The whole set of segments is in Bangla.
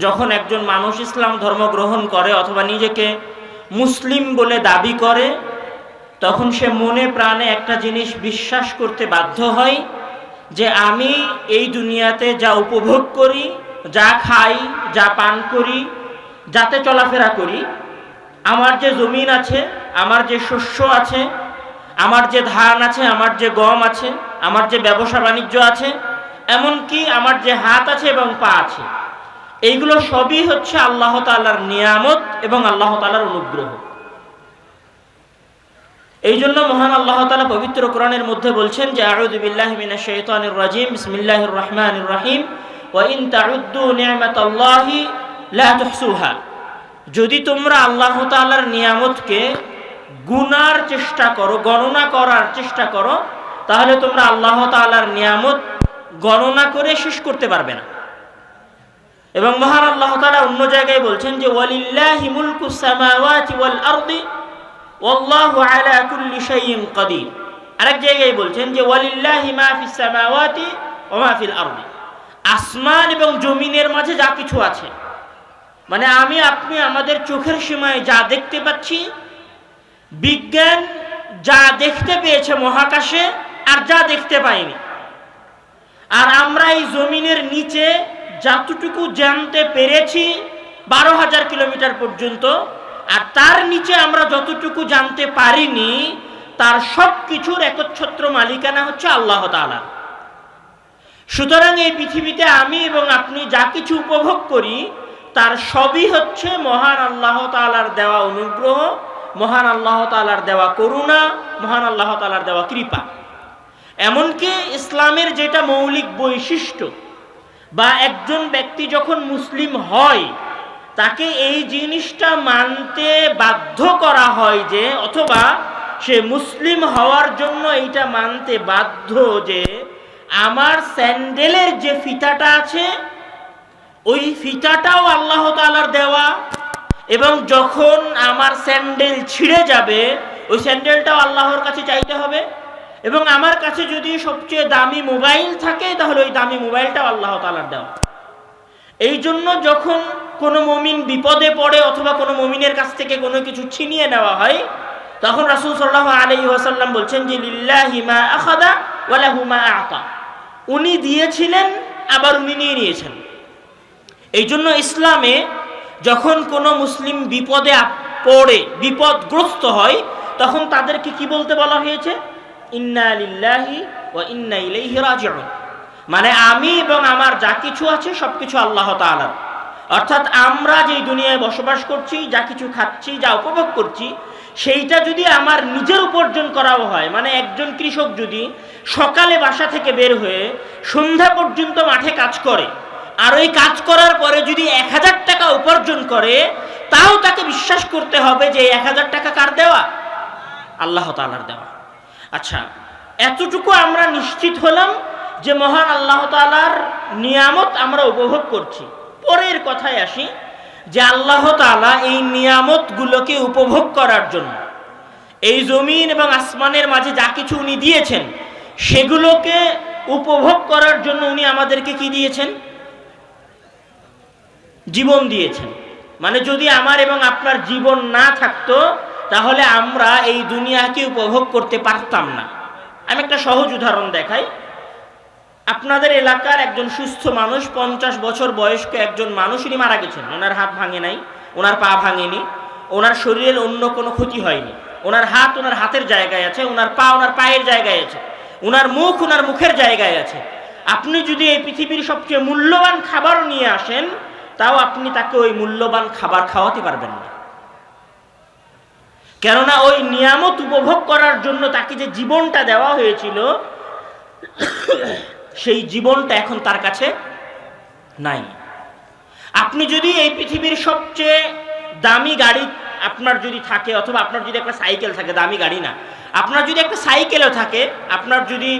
যখন একজন মানুষ ইসলাম ধর্ম গ্রহণ করে অথবা নিজেকে মুসলিম বলে দাবি করে, তখন সে মনে প্রাণে একটা জিনিস বিশ্বাস করতে বাধ্য হয় যে আমি এই দুনিয়াতে যা উপভোগ করি, যা খাই, যা পান করি, যাতে চলাফেরা করি, আমার যে জমিন আছে, আমার যে শস্য আছে, আমার যে ধান আছে, আমার যে গম আছে, আমার যে ব্যবসা বাণিজ্য আছে, এমনকি আমার যে হাত আছে এবং পা আছে, এইগুলো সবই হচ্ছে আল্লাহ তাআলার নিয়ামত এবং আল্লাহ তাআলার অনুগ্রহ। এই জন্য মহান আল্লাহ তাআলা পবিত্র কোরআনের মধ্যে বলছেন যে আউযু বিল্লাহি মিনাশ শাইতানির রাজিম, বিসমিল্লাহির রহমানির রহিম, ওয়া ইন তাউদ্দু নি'মাতাল্লাহি লা তুহসুহা। যদি তোমরা আল্লাহ তাআলার নিয়ামতকে গুনার চেষ্টা করো, গণনা করার চেষ্টা করো, তাহলে তোমরা আল্লাহ তাআলার নিয়ামত গণনা করে শেষ করতে পারবে না। এবং মহান আল্লাহ তাআলা অন্য জায়গায় বলছেন যে ওয়ালিল্লাহি মুলকুস সামাওয়াতি ওয়াল আরদি ওয়াল্লাহু আলা কুল্লি শাইইন কাদির। আরেক জায়গায় বলছেন যে ওয়ালিল্লাহি মা ফিস সামাওয়াতি ওয়া মা ফিল আরদি। আসমান এবং জমিনের মাঝে যা কিছু আছে, মানে আমি আপনি আমাদের চোখের সীমায় যা দেখতে পাচ্ছি, বিজ্ঞান যা দেখতে পেয়েছে মহাকাশে আর যা দেখতে পাইনি, আর আমরা এই জমিনের নিচে যতটুকু জানতে পেরেছি 12,000 কিলোমিটার পর্যন্ত, আর তার নিচে আমরা যতটুকু জানতে পারিনি, তার সব কিছুর একচ্ছত্র মালিকানা হচ্ছে আল্লাহ তাআলা। সুতরাং এই পৃথিবীতে আমি এবং আপনি যা কিছু উপভোগ করি, তার সবই হচ্ছে মহান আল্লাহ তাআলার দেওয়া অনুগ্রহ, মহান আল্লাহ তাআলার দেওয়া করুণা, মহান আল্লাহ তাআলার দেওয়া কৃপা। এমনকি ইসলামের যেটা মৌলিক বৈশিষ্ট্য, বা একজন ব্যক্তি যখন মুসলিম হয় তাকে এই জিনিসটা মানতে বাধ্য করা হয় যে, অথবা সে মুসলিম হওয়ার জন্য এইটা মানতে বাধ্য যে আমার স্যান্ডেলের যে ফিতাটা আছে ওই ফিতাটাও আল্লাহ তাআলার দেওয়া, এবং যখন আমার স্যান্ডেল ছিঁড়ে যাবে ওই স্যান্ডেলটাও আল্লাহর কাছে চাইতে হবে, এবং আমার কাছে যদি সবচেয়ে দামি মোবাইল থাকে তাহলে ওই দামি মোবাইলটাও আল্লাহ তাআলার দেওয়া। এই জন্য যখন কোনো মুমিন বিপদে পড়ে অথবা কোনো মুমিনের কাছ থেকে কোনো কিছু ছিনিয়ে নেওয়া হয়, তখন রাসূল সাল্লাল্লাহু আলাইহি ওয়াসাল্লাম বলছেন যে লিল্লাহি মা আখাযা ওয়া লাহু মা আ'তা। উনি দিয়েছিলেন আবার উনি নিয়ে নিয়েছেন। এই জন্য ইসলামে যখন কোনো মুসলিম বিপদে পড়ে, বিপদগ্রস্ত হয়, তখন তাদেরকে কি বলতে বলা হয়েছে? ইন্না লিল্লাহি ওয়া ইন্না ইলাইহি রাজিউন। মানে আমি এবং আমার যা কিছু আছে সবকিছু আল্লাহ তাআলার। অর্থাৎ আমরা যেই দুনিয়ায় বসবাস করছি, যা কিছু খাচ্ছি, যা উপভোগ করছি, সেইটা যদি আমার নিজের উপার্জন করাও হয়, মানে একজন কৃষক যদি সকালে বাসা থেকে বের হয়ে সন্ধ্যা পর্যন্ত মাঠে কাজ করে, আর ওই কাজ করার পরে যদি 1000 টাকা উপার্জন করে, তাও তাকে বিশ্বাস করতে হবে যে 1000 টাকা কার দেওয়া? আল্লাহ তাআলার দেওয়া। আচ্ছা, এতটুকু আমরা নিশ্চিত হলাম যে মহান আল্লাহ তাআলার নিয়ামত আমরা উপভোগ করছি। পরের কথায় আসি যে আল্লাহ তাআলা এই নিয়ামতগুলোকে উপভোগ করার জন্য, এই জমিন এবং আসমানের মাঝে যা কিছু উনি দিয়েছেন সেগুলোকে উপভোগ করার জন্য উনি আমাদেরকে কি দিয়েছেন? জীবন দিয়েছেন। মানে যদি আমার এবং আপনার জীবন না থাকতো তাহলে আমরা এই দুনিয়াকে উপভোগ করতে পারতাম না। আমি একটা সহজ উদাহরণ দেখাই। আপনাদের এলাকার একজন সুস্থ মানুষ, 50 বছর বয়স্ক একজন মানুষ, উনি মারা গেছেন। ওনার হাত ভাঙে নাই, ওনার পা ভাঙেনি, ওনার শরীরের অন্য কোনো ক্ষতি হয়নি, ওনার হাত ওনার হাতের জায়গায় আছে, ওনার পা ওনার পায়ের জায়গায় আছে, ওনার মুখ ওনার মুখের জায়গায় আছে। আপনি যদি এই পৃথিবীর সবচেয়ে মূল্যবান খাবার নিয়ে আসেন, তাও আপনি তাকে ওই মূল্যবান খাবার খাওয়াতে পারবেন না। কেননা ওই নিয়ামত উপভোগ করার জন্য তাকে যে জীবনটা দেওয়া হয়েছিল, সেই জীবনটা এখন তার কাছে নাই। আপনি যদি এই পৃথিবীর সবচেয়ে দামি গাড়ি আপনার যদি থাকে, অথবা আপনার যদি একটা সাইকেল থাকে, দামি গাড়ি না, আপনার যদি একটা সাইকেলও থাকে, আপনার যদি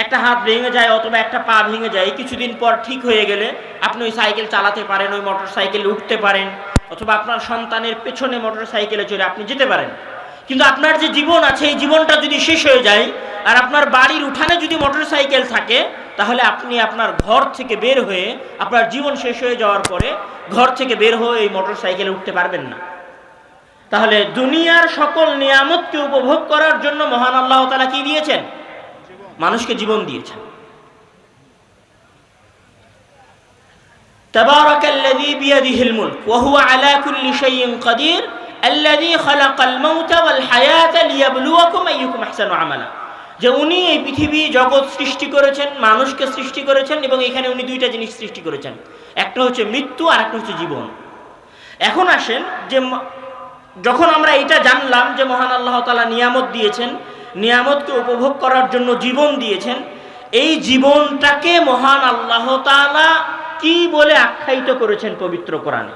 একটা হাত ভেঙে যায় অথবা একটা পা ভেঙে যায়, কিছুদিন পর ঠিক হয়ে গেলে আপনি ওই সাইকেল চালাতে পারেন, ওই মোটর সাইকেলে উঠতে পারেন, অথবা আপনার সন্তানের পেছনে মোটর সাইকেলে চড়ে আপনি যেতে পারেন। কিন্তু আপনার যে জীবন আছে, এই জীবনটা যদি শেষ হয়ে যায়, আর আপনার বাড়ির উঠানে যদি মোটর সাইকেল থাকে, তাহলে আপনি আপনার ঘর থেকে বের হয়ে, আপনার জীবন শেষ হয়ে যাওয়ার পরে ঘর থেকে বের হয়ে এই মোটর সাইকেলে উঠতে পারবেন না। তাহলে দুনিয়ার সকল নিয়ামতকে উপভোগ করার জন্য মহান আল্লাহ তাআলা কি দিয়েছেন? মানুষকে জীবন দিয়েছেন। তাবারাকাল্লাযী বিয়াদিহিল মুলক ওয়া হুয়া আলা কুল্লি শাইইন কাদির আল্লাযী খালাকাল মাউতা ওয়াল হায়াতা লিয়াবলুয়াকুম আইয়ুকুম আহসানু আমালা। যে উনি এই পৃথিবী জগৎ সৃষ্টি করেছেন, মানুষকে সৃষ্টি করেছেন, এবং এখানে উনি দুইটা জিনিস সৃষ্টি করেছেন, একটা হচ্ছে মৃত্যু আর একটা হচ্ছে জীবন। এখন আসেন যে যখন আমরা এটা জানলাম যে মহান আল্লাহ তাআলা নিয়ামত দিয়েছেন, নিয়ামতকে উপভোগ করার জন্য জীবন দিয়েছেন, এই জীবনটাকে মহান আল্লাহ তাআলা কি বলে আখ্যায়িত করেছেন পবিত্র কোরআনে?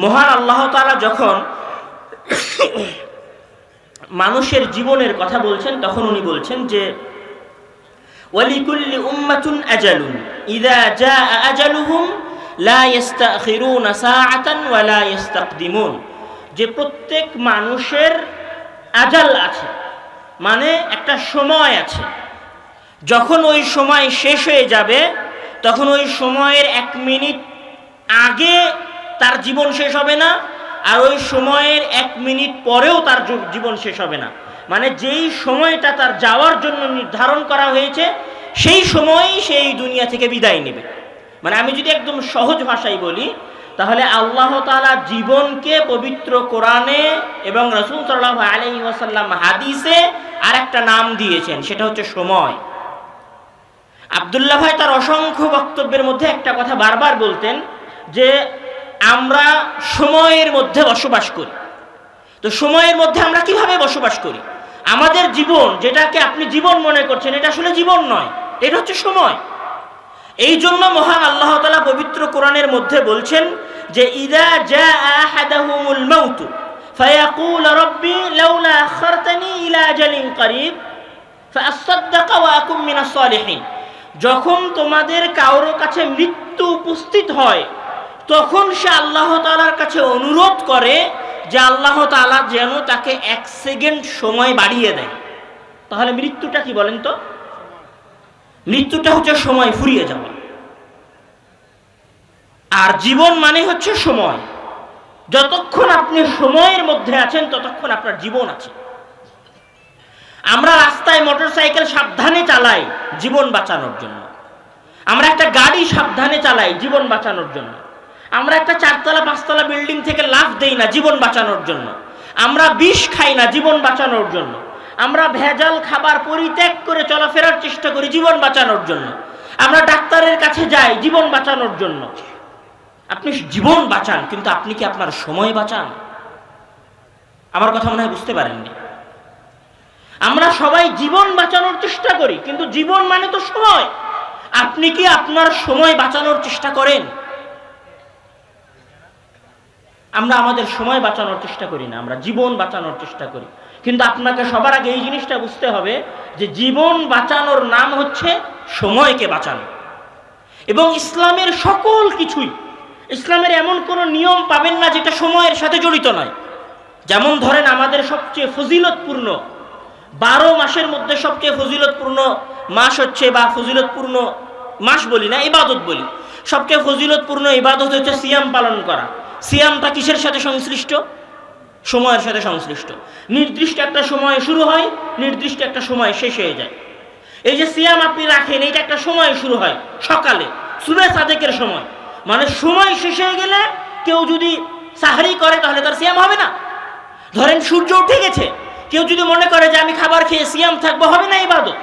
মহান আল্লাহ তাআলা যখন মানুষের জীবনের কথা বলছেন তখন উনি বলছেন যে ওয়ালিকুল্লি উম্মাতুন আজালুন ইযা জাআ আজালুহুম লা ইস্তাখিরুনা সাআতান ওয়া লা ইস্তাকদিমুন। যে প্রত্যেক মানুষের আজাল আছে, মানে একটা সময় আছে, যখন ওই সময় শেষ হয়ে যাবে তখন ওই সময়ের 1 মিনিট আগে তার জীবন শেষ হবে না, আর ওই সময়ের 1 মিনিট পরেও তার জীবন শেষ হবে না। মানে যেই সময়টা তার যাওয়ার জন্য নির্ধারণ করা হয়েছে সেই সময়ই সেই দুনিয়া থেকে বিদায় নেবে। মানে আমি যদি একদম সহজ ভাষায় বলি, তাহলে আল্লাহ তাআলা জীবনকে পবিত্র কোরআনে এবং রাসূল সাল্লাল্লাহু আলাইহি ওয়াসাল্লাম হাদিসে আর একটা নাম দিয়েছেন, সেটা হচ্ছে সময়। আব্দুল্লাহ ভাই তার অসংখ্য বক্তব্যের মধ্যে একটা কথা বারবার বলতেন যে আমরা সময়ের মধ্যে বসবাস করি। তো সময়ের মধ্যে আমরা কিভাবে বসবাস করি? আমাদের জীবন, যেটাকে আপনি জীবন মনে করছেন, এটা আসলে জীবন নয়, এটা হচ্ছে সময়। এই জন্য মহান আল্লাহ তাআলা পবিত্র কোরআনের মধ্যে বলছেন যে ইযা জাআ আহাদাহুমুল মাউত ফায়াকুল রাব্বি লাউলা আখারতানি ইলা আজালিন করিব ফাআসাদদাকা ওয়া আকুম মিনাস সালিহিন। যখন তোমাদের কারো কাছে মৃত্যু উপস্থিত হয় তখন সে আল্লাহ তাআলার কাছে অনুরোধ করে যে আল্লাহ তাআলা যেন তাকে 1 সেকেন্ড সময় বাড়িয়ে দেয়। তাহলে মৃত্যুটা কি বলেন তো? মৃত্যুটা হচ্ছে সময় ফুরিয়ে যাওয়া, আর জীবন মানে হচ্ছে সময়। যতক্ষণ আপনি সময়ের মধ্যে আছেন ততক্ষণ আপনার জীবন আছে। আমরা রাস্তায় মোটরসাইকেল সাবধানে চালাই জীবন বাঁচানোর জন্য, আমরা একটা গাড়ি সাবধানে চালাই জীবন বাঁচানোর জন্য, আমরা একটা 4তলা 5তলা বিল্ডিং থেকে লাফ দেই না জীবন বাঁচানোর জন্য, আমরা বিষ খাই না জীবন বাঁচানোর জন্য, আমরা ভেজাল খাবার পরিত্যাগ করে চলাফেরার চেষ্টা করি জীবন বাঁচানোর জন্য, আমরা ডাক্তারের কাছে যাই জীবন বাঁচানোর জন্য। আপনি জীবন বাঁচান, কিন্তু আপনি কি আপনার সময় বাঁচান? আমার কথা মনে হয় বুঝতে পারেননি। আমরা সবাই জীবন বাঁচানোর চেষ্টা করি, কিন্তু জীবন মানে তো সময়। আপনি কি আপনার সময় বাঁচানোর চেষ্টা করেন? আমরা আমাদের সময় বাঁচানোর চেষ্টা করি না, আমরা জীবন বাঁচানোর চেষ্টা করি। কিন্তু আপনাকে সবার আগে এই জিনিসটা বুঝতে হবে যে জীবন বাঁচানোর নাম হচ্ছে সময়কে বাঁচানো। এবং ইসলামের সকল কিছুই, ইসলামের এমন কোনো নিয়ম পাবেন না যেটা সময়ের সাথে জড়িত নয়। যেমন ধরেন আমাদের সবচেয়ে ফজিলতপূর্ণ 12 মাসের মধ্যে সবচেয়ে ফজিলতপূর্ণ মাস হচ্ছে, বা ফজিলতপূর্ণ মাস বলি না, ইবাদত বলি, সবচেয়ে ফজিলতপূর্ণ ইবাদত হচ্ছে সিয়াম পালন করা। সিয়ামটা কিসের সাথে সংশ্লিষ্ট? সময়ের সাথে সংশ্লিষ্ট। নির্দিষ্ট একটা সময় শুরু হয়, নির্দিষ্ট একটা সময় শেষ হয়ে যায়। এই যে সিয়াম আপনি রাখেন, এইটা একটা সময় শুরু হয় সকালে সুবহে সাদেকের সময়, মানে সময় শেষ হয়ে গেলে কেউ যদি সাহরি করে তাহলে তার সিয়াম হবে না। ধরেন সূর্য উঠে গেছে, কেউ যদি মনে করে যে আমি খাবার খেয়ে সিয়াম থাকবো, হবে না ইবাদত।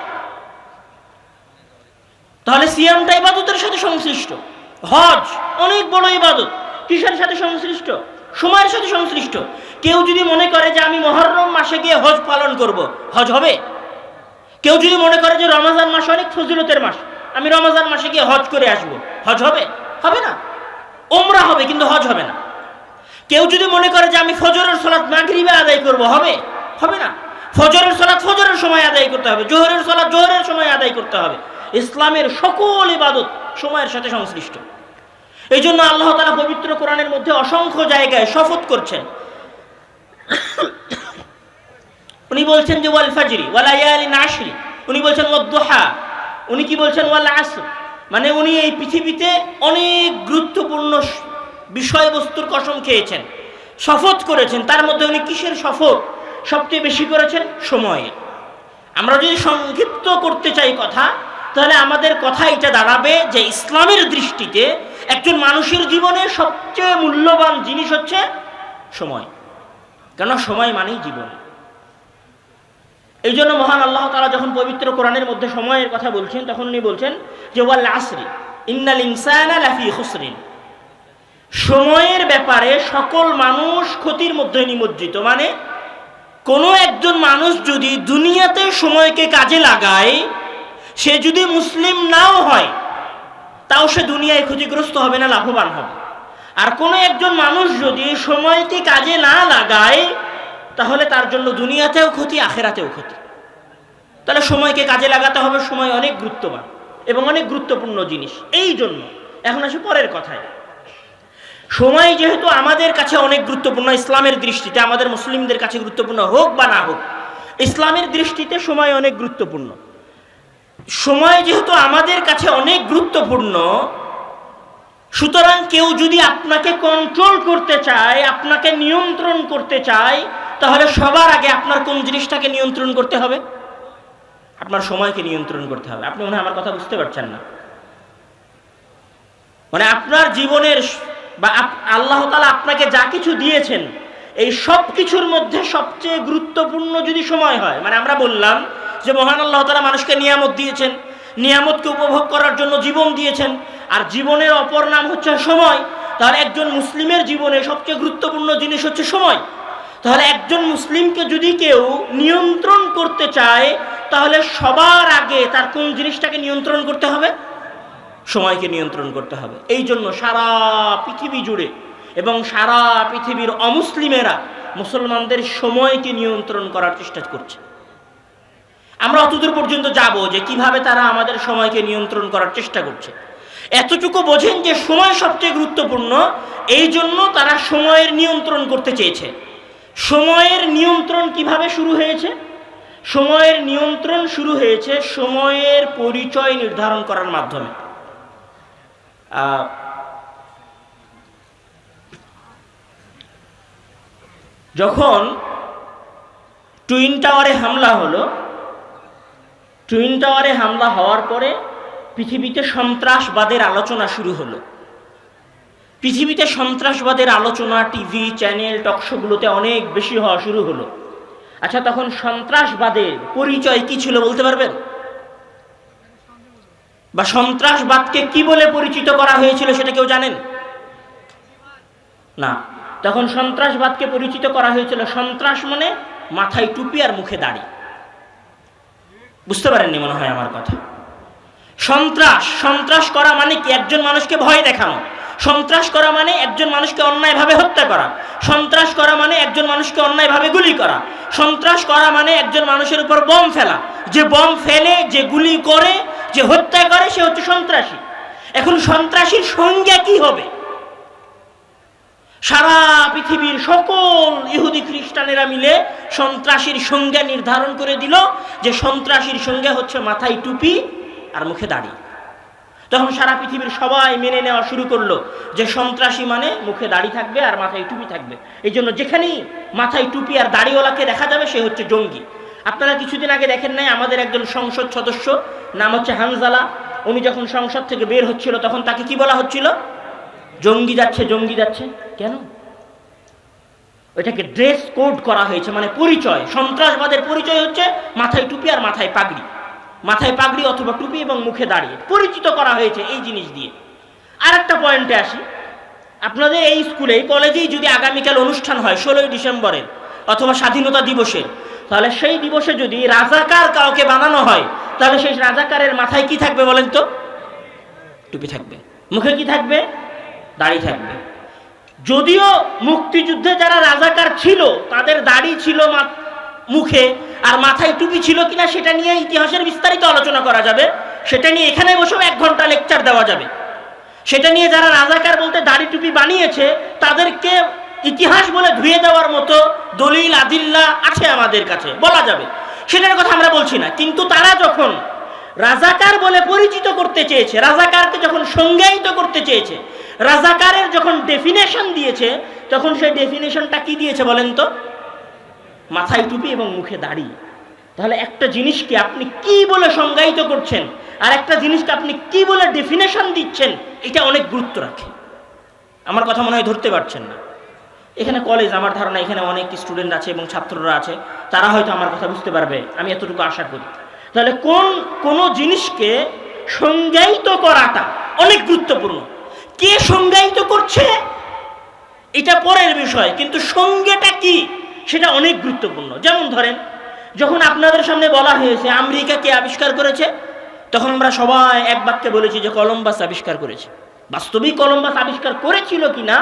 তাহলে সিয়ামটা ইবাদতের সাথে সংশ্লিষ্ট। হজ অনেক বড় ইবাদত, কিসের সাথে সংশ্লিষ্ট? সময়ের সাথে সংশ্লিষ্ট। কেউ যদি মনে করে যে আমি মুহররম মাসে গিয়ে হজ পালন করব, হজ হবে। কেউ যদি মনে করে যে রমজান মাস অনেক ফজিলতের মাস, আমি রমজান মাসে গিয়ে হজ করে আসবো, হজ হবে? হবে না। উমরা হবে কিন্তু হজ হবে না। কেউ যদি মনে করে যে আমি ফজরের সালাত মাগরিবে আদায় করব, হবে? হবে না। ফজরের সালাত ফজরের সময় আদায় করতে হবে, জোহরের সালাত জোহরের সময় আদায় করতে হবে। ইসলামের সকল ইবাদত সময়ের সাথে সংশ্লিষ্ট। এই জন্য আল্লাহ তাআলা পবিত্র কোরআনের মধ্যে অসংখ্য জায়গায় শপথ করছেন। উনি বলছেন যে ওয়াল ফাজরি ওয়া লায়ালিন আশরি, উনি বলছেন ওয়াদ দুহা উনি কি বলছেন? ওয়াল আসর, মানে উনি এই পৃথিবীতে অনেক গুরুত্বপূর্ণ বিষয়বস্তুর কসম খেয়েছেন, শপথ করেছেন। তার মধ্যে উনি কিসের শপথ সবচেয়ে বেশি করেছেন? সময়ে। আমরা যদি সংক্ষিপ্ত করতে চাই কথা, তাহলে আমাদের কথা এটা দাঁড়াবে যে ইসলামের দৃষ্টিতে একজন মানুষের জীবনে সবচেয়ে মূল্যবান জিনিস হচ্ছে সময়, কেন সময় মানেই জীবন। এই জন্য মহান আল্লাহ তাআলা যখন পবিত্র কোরআনের মধ্যে সময়ের কথা বলছেন, তখন উনি বলছেন যে ওয়াল আসরি ইন্নাল ইনসানা লাফি খুসরিন, সময়ের ব্যাপারে সকল মানুষ ক্ষতির মধ্যে নিমজ্জিত। মানে কোনো একজন মানুষ যদি দুনিয়াতে সময়কে কাজে লাগায়, সে যদি মুসলিম নাও হয়, তাও সে দুনিয়ায় ক্ষতিগ্রস্ত হবে না, লাভবান হবে। আর কোনো একজন মানুষ যদি সময়কে কাজে না লাগায়, তাহলে তার জন্য দুনিয়াতেও ক্ষতি, আখেরাতেও ক্ষতি। তাহলে সময়কে কাজে লাগাতে হবে। সময় অনেক গুরুত্ববান এবং অনেক গুরুত্বপূর্ণ জিনিস। এই জন্য এখন আসি পরের কথায়। সময় যেহেতু আমাদের কাছে অনেক গুরুত্বপূর্ণ, ইসলামের দৃষ্টিতে, আমাদের মুসলিমদের কাছে গুরুত্বপূর্ণ হোক বা না হোক, ইসলামের দৃষ্টিতে সময় অনেক গুরুত্বপূর্ণ। সময় যেহেতু আমাদের কাছে অনেক গুরুত্বপূর্ণ, সুতরাং কেউ যদি আপনাকে কন্ট্রোল করতে চায়, আপনাকে নিয়ন্ত্রণ করতে চায়, তাহলে সবার আগে আপনার কোন জিনিসটাকে নিয়ন্ত্রণ করতে হবে? আপনার সময়কে নিয়ন্ত্রণ করতে হবে। আপনি মনে হয় আমার কথা বুঝতে পারছেন না। মানে আপনার জীবনের বা আল্লাহ তাআলা আপনাকে যা কিছু দিয়েছেন, এই সব কিছুর মধ্যে সবচেয়ে গুরুত্বপূর্ণ যদি সময় হয়, মানে আমরা বললাম যে মহান আল্লাহ তাআলা মানুষকে নিয়ামত দিয়েছেন, নিয়ামতকে উপভোগ করার জন্য জীবন দিয়েছেন, আর জীবনের অপর নাম হচ্ছে সময়। তাহলে একজন মুসলিমের জীবনে সবচেয়ে গুরুত্বপূর্ণ জিনিস হচ্ছে সময়। তাহলে একজন মুসলিমকে যদি কেউ নিয়ন্ত্রণ করতে চায়, তাহলে সবার আগে তার কোন জিনিসটাকে নিয়ন্ত্রণ করতে হবে? সময়কে নিয়ন্ত্রণ করতে হবে। এই জন্য সারা পৃথিবী জুড়ে এবং সারা পৃথিবীর অমুসলিমেরা মুসলমানদের সময়কে নিয়ন্ত্রণ করার চেষ্টা করছে। আমরা অতদূর পর্যন্ত যাব যে কিভাবে তারা আমাদের সময়কে নিয়ন্ত্রণ করার চেষ্টা করছে। এতটুকু বোঝেন যে সময় সবচেয়ে গুরুত্বপূর্ণ, এই জন্য তারা সময়ের নিয়ন্ত্রণ করতে চেয়েছে। সময়ের নিয়ন্ত্রণ কিভাবে শুরু হয়েছে? সময়ের নিয়ন্ত্রণ শুরু হয়েছে সময়ের পরিচয় নির্ধারণ করার মাধ্যমে। যখন টুইন টাওয়ারে হামলা হলো, টুইন টাওয়ারে হামলা হওয়ার পরে পৃথিবীতে সন্ত্রাসবাদের আলোচনা শুরু হলো। পৃথিবীতে সন্ত্রাসবাদের আলোচনা টিভি চ্যানেল টকশোগুলোতে অনেক বেশি হওয়া শুরু হলো। আচ্ছা, তখন সন্ত্রাসবাদের পরিচয় কি ছিল বলতে পারবেন? বা সন্ত্রাসবাদকে কি বলে পরিচিত করা হয়েছিল সেটা কেউ জানেন? না। তখন সন্ত্রাসবাদকে পরিচিত করা হয়েছিল, সন্ত্রাস মানে মাথায় টুপি আর মুখে দাড়ি। বুঝতে পারেননি মনে হয় আমার কথা। সন্ত্রাস করা মানে কি? একজন মানুষকে ভয় দেখানো। সন্ত্রাস করা মানে একজন মানুষকে অন্যায়ভাবে হত্যা করা। সন্ত্রাস করা মানে একজন মানুষকে অন্যায়ভাবে গুলি করা। সন্ত্রাস করা মানে একজন মানুষের উপর বম ফেলা। যে বম ফেলে, যে গুলি করে, যে হত্যা করে, সে হচ্ছে সন্ত্রাসী। এখন সন্ত্রাসীর সংজ্ঞা কি হবে? সারা পৃথিবীর সকল ইহুদি খ্রিস্টানেরা মিলে সন্ত্রাসীর সংজ্ঞা নির্ধারণ করে দিল যে সন্ত্রাসীর সংজ্ঞা হচ্ছে মাথায় টুপি আর মুখে দাড়ি। তখন সারা পৃথিবীর সবাই মেনে নেওয়া শুরু করলো যে সন্ত্রাসী মানে মুখে দাড়ি থাকবে আর মাথায় টুপি থাকবে। এই জন্য যেখানেই মাথায় টুপি আর দাড়িওয়ালাকে দেখা যাবে সে হচ্ছে জঙ্গি। আপনারা কিছুদিন আগে দেখেন নাই, আমাদের একজন সংসদ সদস্য নাম হচ্ছে হানজালা, উনি যখন সংসদ থেকে বের হচ্ছিল তখন তাকে কি বলা হচ্ছিল? জঙ্গি যাচ্ছে, জঙ্গি যাচ্ছে। কেন? ওইটাকে ড্রেস কোড করা হয়েছে, মানে পরিচয়। সন্ত্রাসবাদের পরিচয় হচ্ছে মাথায় টুপি আর মাথায় পাগড়ি। মাথায় পাগড়ি অথবা টুপি এবং মুখে দাঁড়িয়ে পরিচিত করা হয়েছে এই জিনিস দিয়ে। আর একটা পয়েন্টে আসি, আপনাদের এই স্কুলে কলেজেই যদি আগামীকাল অনুষ্ঠান হয় 16ই ডিসেম্বরের অথবা স্বাধীনতা দিবসের, তাহলে সেই দিবসে যদি রাজাকার কাউকে বানানো হয়, তাহলে সেই রাজাকারের মাথায় কি থাকবে বলেন তো? টুপি থাকবে। মুখে কি থাকবে? দাড়ি থাকবে। যদিও মুক্তিযুদ্ধে যারা রাজাকার ছিল তাদের দাড়ি ছিল মুখে আর মাথায় টুপি ছিল কিনা সেটা নিয়ে ইতিহাসের বিস্তারিত আলোচনা করা যাবে। সেটা নিয়ে এখানে বসেও 1 ঘন্টা লেকচার দেওয়া যাবে। সেটা নিয়ে যারা রাজাকার বলতে দাড়ি টুপি বানিয়েছে তাদেরকে ইতিহাস বলে ধুয়ে দেওয়ার মতো দলিল আদিল্লা আছে আমাদের কাছে, বলা যাবে। সেটার কথা আমরা বলছি না। কিন্তু তারা যখন রাজাকার বলে পরিচিত করতে চেয়েছে, রাজাকারকে যখন সংজ্ঞায়িত করতে চেয়েছে, রাজাকারের যখন ডেফিনেশন দিয়েছে, তখন সেই ডেফিনেশনটা কি দিয়েছে বলেন তো? মাথায় টুপি এবং মুখে দাড়ি। তাহলে একটা জিনিসকে আপনি কি বলে সংজ্ঞায়িত করছেন আর একটা জিনিসকে আপনি কি বলে ডেফিনেশন দিচ্ছেন, এটা অনেক গুরুত্ব রাখে। আমার কথা মনে হয় ধরতে পারছেন না। এখানে কলেজ, আমার ধারণা এখানে অনেক স্টুডেন্ট আছে এবং ছাত্ররা আছে, তারা হয়তো আমার কথা বুঝতে পারবে, আমি এতটুকু আশা করি। তাহলে কোনো জিনিসকে সংজ্ঞায়িত করাটা অনেক গুরুত্বপূর্ণ। কে সংজ্ঞায়িত করছে এটা পরের বিষয়, কিন্তু সংজ্ঞাটা কি সেটা অনেক গুরুত্বপূর্ণ। যেমন ধরেন, যখন আপনাদের সামনে বলা হয়েছে আমেরিকা কে আবিষ্কার করেছে, তখন আমরা সবাই এক বাক্যে বলেছি যে কলম্বাস আবিষ্কার করেছে। বাস্তবিক কলম্বাস আবিষ্কার করেছিল কিনা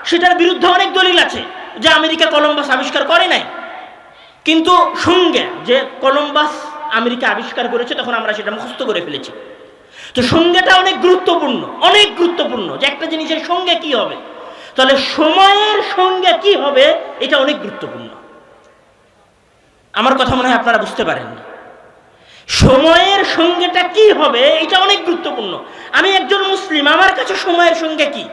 সেটার বিরুদ্ধে অনেক দলিল আছে যে আমেরিকা কলম্বাস আবিষ্কার করে নাই, কিন্তু সংজ্ঞা যে কলম্বাস আমেরিকা আবিষ্কার করেছে, তখন আমরা সেটা মুখস্থ করে ফেলেছি। তো সংজ্ঞাটা অনেক গুরুত্বপূর্ণ, অনেক গুরুত্বপূর্ণ যে একটা জিনিসের সংজ্ঞা কি হবে। তাহলে সময়ের সংজ্ঞা কি হবে এটা অনেক গুরুত্বপূর্ণ। আমার কথা মনে হয় আপনারা বুঝতে পারেন না। সময়ের সংজ্ঞাটা কি হবে এটা অনেক গুরুত্বপূর্ণ। আমি একজন মুসলিম, আমার কাছে সময়ের সংজ্ঞা কি,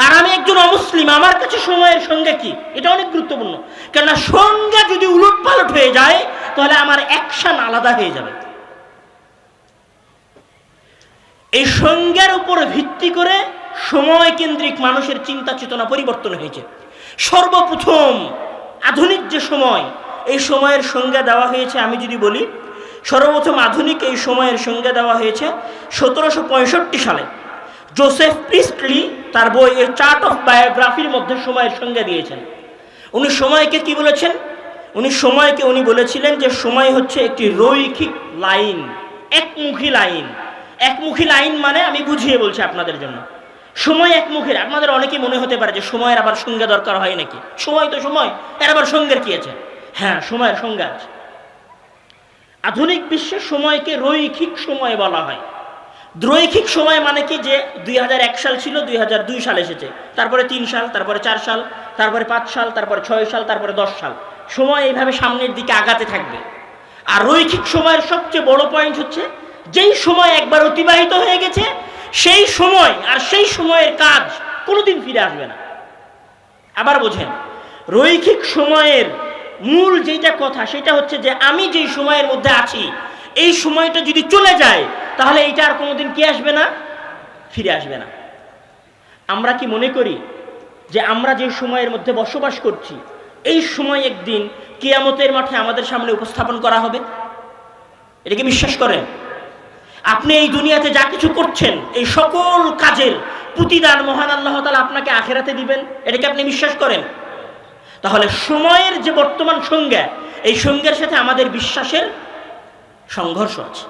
আর আমি একজন অমুসলিম, আমার কাছে সময়ের সংজ্ঞা কি, এটা অনেক গুরুত্বপূর্ণ। কেননা সংজ্ঞা যদি উলটপালট হয়ে যায় তাহলে আমার অ্যাকশন আলাদা হয়ে যাবে। এই সংজ্ঞার উপর ভিত্তি করে সময় কেন্দ্রিক মানুষের চিন্তা চেতনা পরিবর্তন হয়েছে। সর্বপ্রথম আধুনিক যে সময়, এই সময়ের সংজ্ঞা দেওয়া হয়েছে, আমি যদি বলি সর্বপ্রথম আধুনিক এই সময়ের সংজ্ঞা দেওয়া হয়েছে 1765 সালে। জোসেফ প্রিস্টলি তার বই এ চার্ট অফ বায়োগ্রাফির মধ্যে সময়ের সংজ্ঞা দিয়েছেন। উনি সময়কে কি বলেছেন? উনি বলেছিলেন যে সময় হচ্ছে একটি রৈখিক লাইন, একমুখী লাইন। একমুখী লাইন মানে, আমি বুঝিয়ে বলছি আপনাদের জন্য, সময় একমুখী। আপনাদের অনেকেই মনে হতে পারে যে সময়ের আবার সংজ্ঞা দরকার হয় নাকি, সময় তো সময়, এর আবার সংজ্ঞার কি আছে? হ্যাঁ, সময়ের সংজ্ঞা আছে। আধুনিক বিশ্বে সময়কে রৈখিক সময় বলা হয়। রৈখিক সময় মানে কি, যে 2001 সাল ছিল, 2002 সাল এসেছে, তারপরে 3 সাল, তারপরে 4 সাল, তারপরে 5 সাল, তারপরে 6 সাল, তারপরে 10 সাল। সময় এইভাবে সামনের দিকে আগাতে থাকবে। আর রৈখিক সময়ের সবচেয়ে বড় পয়েন্ট হচ্ছে, যেই সময় একবার অতিবাহিত হয়ে গেছে সেই সময় আর সেই সময়ের কাজ কোনোদিন ফিরে আসবে না। আবার বোঝেন, রৈখিক সময়ের মূল যেটা কথা সেটা হচ্ছে যে আমি যেই সময়ের মধ্যে আছি, এই সময়টা যদি চলে যায় তাহলে এইটা আর কোনোদিন কি আসবে না, ফিরে আসবে না। আমরা কি মনে করি যে আমরা যে সময়ের মধ্যে বসবাস করছি, এই সময় একদিন কিয়ামতের মাঠে আমাদের সামনে উপস্থাপন করা হবে? এটা কি বিশ্বাস করেন? আপনি এই দুনিয়াতে যা কিছু করছেন, এই সকল কাজের প্রতিদান মহান আল্লাহ তাআলা আপনাকে আখিরাতে দিবেন, এটাকে আপনি বিশ্বাস করেন? তাহলে সময়ের যে বর্তমান সংজ্ঞা, এই সংজ্ঞার সাথে আমাদের বিশ্বাসের সংঘর্ষ আছে।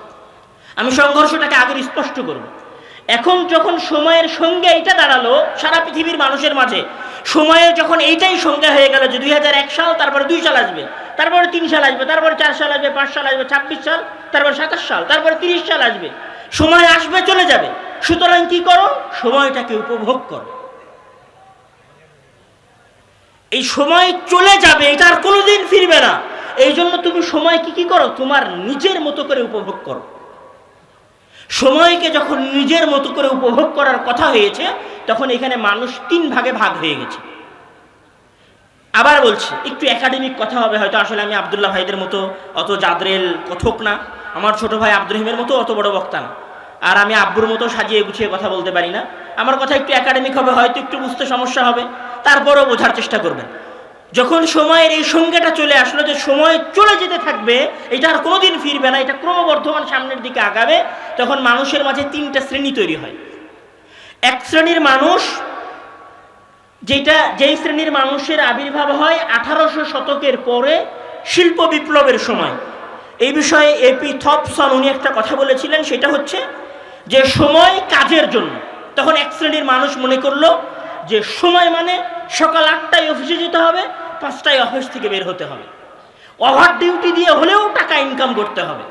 আমি সংঘর্ষটাকে আগের স্পষ্ট করব। এখন যখন সময়ের সংজ্ঞা এটা দাঁড়ালো সারা পৃথিবীর মানুষের মাঝে, সময়ের যখন এইটাই সংজ্ঞা হয়ে গেল যে 2001 সাল, তারপরে 2 সাল আসবে, তারপরে 3 সাল আসবে, তারপরে 4 সাল আসবে, 5 সাল আসবে, 26 সাল, তারপরে 27 সাল, তারপরে 30 সাল আসবে, সময় আসবে চলে যাবে। সুতরাং কি করো? সময়টাকে উপভোগ করো। এই সময় চলে যাবে, এটা আর কোনোদিন ফিরবে না। এই জন্য তুমি সময়কে কি করো? তোমার নিজের মতো করে উপভোগ করো। সময়কে যখন নিজের মতো করে উপভোগ করার কথা হয়েছে, তখন এখানে মানুষ 3 ভাগে ভাগ হয়ে গেছে। আবার বলছি, একটু একাডেমিক কথা হবে হয়তো, আসলে আমি আব্দুল্লাহ ভাইদের মতো অত জাদরেল কথক না, আমার ছোট ভাই আব্দুর রহিমের মতো অত বড় বক্তা না, আর আমি আব্বুর মতো সাজিয়ে গুছিয়ে কথা বলতে পারি না। আমার কথা একটু একাডেমিক হবে, হয়তো একটু বুঝতে সমস্যা হবে, তারপরেও বোঝার চেষ্টা করবেন। যখন সময়ের এই সংজ্ঞাটা চলে আসলো যে সময় চলে যেতে থাকবে, এটা আর কোনোদিন ফিরবে না, এটা ক্রমবর্ধমান সামনের দিকে আগাবে, তখন মানুষের মাঝে 3টা শ্রেণী তৈরি হয়। এক শ্রেণীর মানুষ, যেই শ্রেণীর মানুষের আবির্ভাব হয় 1800 শতকের পরে শিল্প বিপ্লবের সময়। এই বিষয়ে এপি থপসন উনি একটা কথা বলেছিলেন, সেটা হচ্ছে যে সময় কাজের জন্য। তখন এক শ্রেণীর মানুষ মনে করলো যে সময় মানে সকাল 8টায় অফিসে যেতে হবে, 5টায় অফিস থেকে বের হতে হবে, ওভার ডিউটি দিয়ে হলেও টাকা ইনকাম করতে হবে,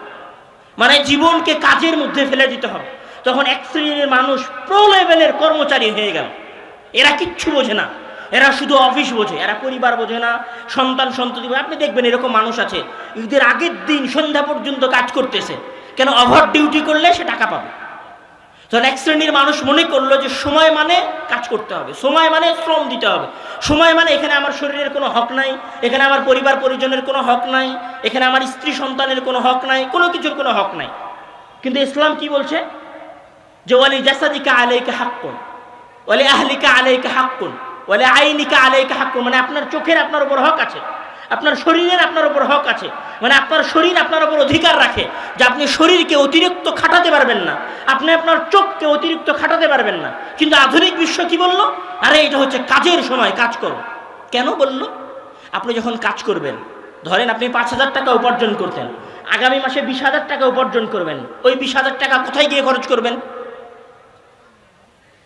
মানে জীবনকে কাজের মধ্যে ফেলে দিতে হবে। তখন এক শ্রেণীর মানুষ প্রো লেভেলের কর্মচারী হয়ে গেল। এরা কিচ্ছু বোঝে না, এরা শুধু অফিস বোঝে, এরা পরিবার বোঝে না, সন্তান সন্ততি। আপনি দেখবেন এরকম মানুষ আছে, ঈদের আগের দিন সন্ধ্যা পর্যন্ত কাজ করতেছে, কেন? ওভার ডিউটি করলে সে টাকা পাবে। তখন এক শ্রেণীর মানুষ মনে করলো যে সময় মানে কাজ করতে হবে, সময় মানে শ্রম দিতে হবে, সময় মানে এখানে আমার শরীরের কোনো হক নাই, এখানে আমার পরিবার পরিজনের কোনো হক নাই, এখানে আমার স্ত্রী সন্তানের কোনো হক নাই, কোনো কিছুর কোনো হক নাই। কিন্তু ইসলাম কি বলছে? যে ওয়ালি জাসাদিকা আলাইকা হাক্কুন, ওয়ালি আহলিকা আলাইকা হাক্কুন, ওয়ালি আইনিকা আলাইকা হাক্কুন। মানে আপনার চোখের আপনার উপর হক আছে, আপনার শরীরের আপনার উপর হক আছে। মানে আপনার শরীর আপনার উপর অধিকার রাখে যে আপনি শরীরকে অতিরিক্ত খাটাতে পারবেন না, আপনি আপনার চোখকে অতিরিক্ত খাটাতে পারবেন না। কিন্তু আধুনিক বিশ্ব কি বললো? আরে এটা হচ্ছে কাজের সময়, কাজ করো। কেন বললো? আপনি যখন কাজ করবেন, ধরেন আপনি 5,000 টাকা উপার্জন করতেন, আগামী মাসে 20,000 টাকা উপার্জন করবেন, ওই 20,000 টাকা কোথায় গিয়ে খরচ করবেন?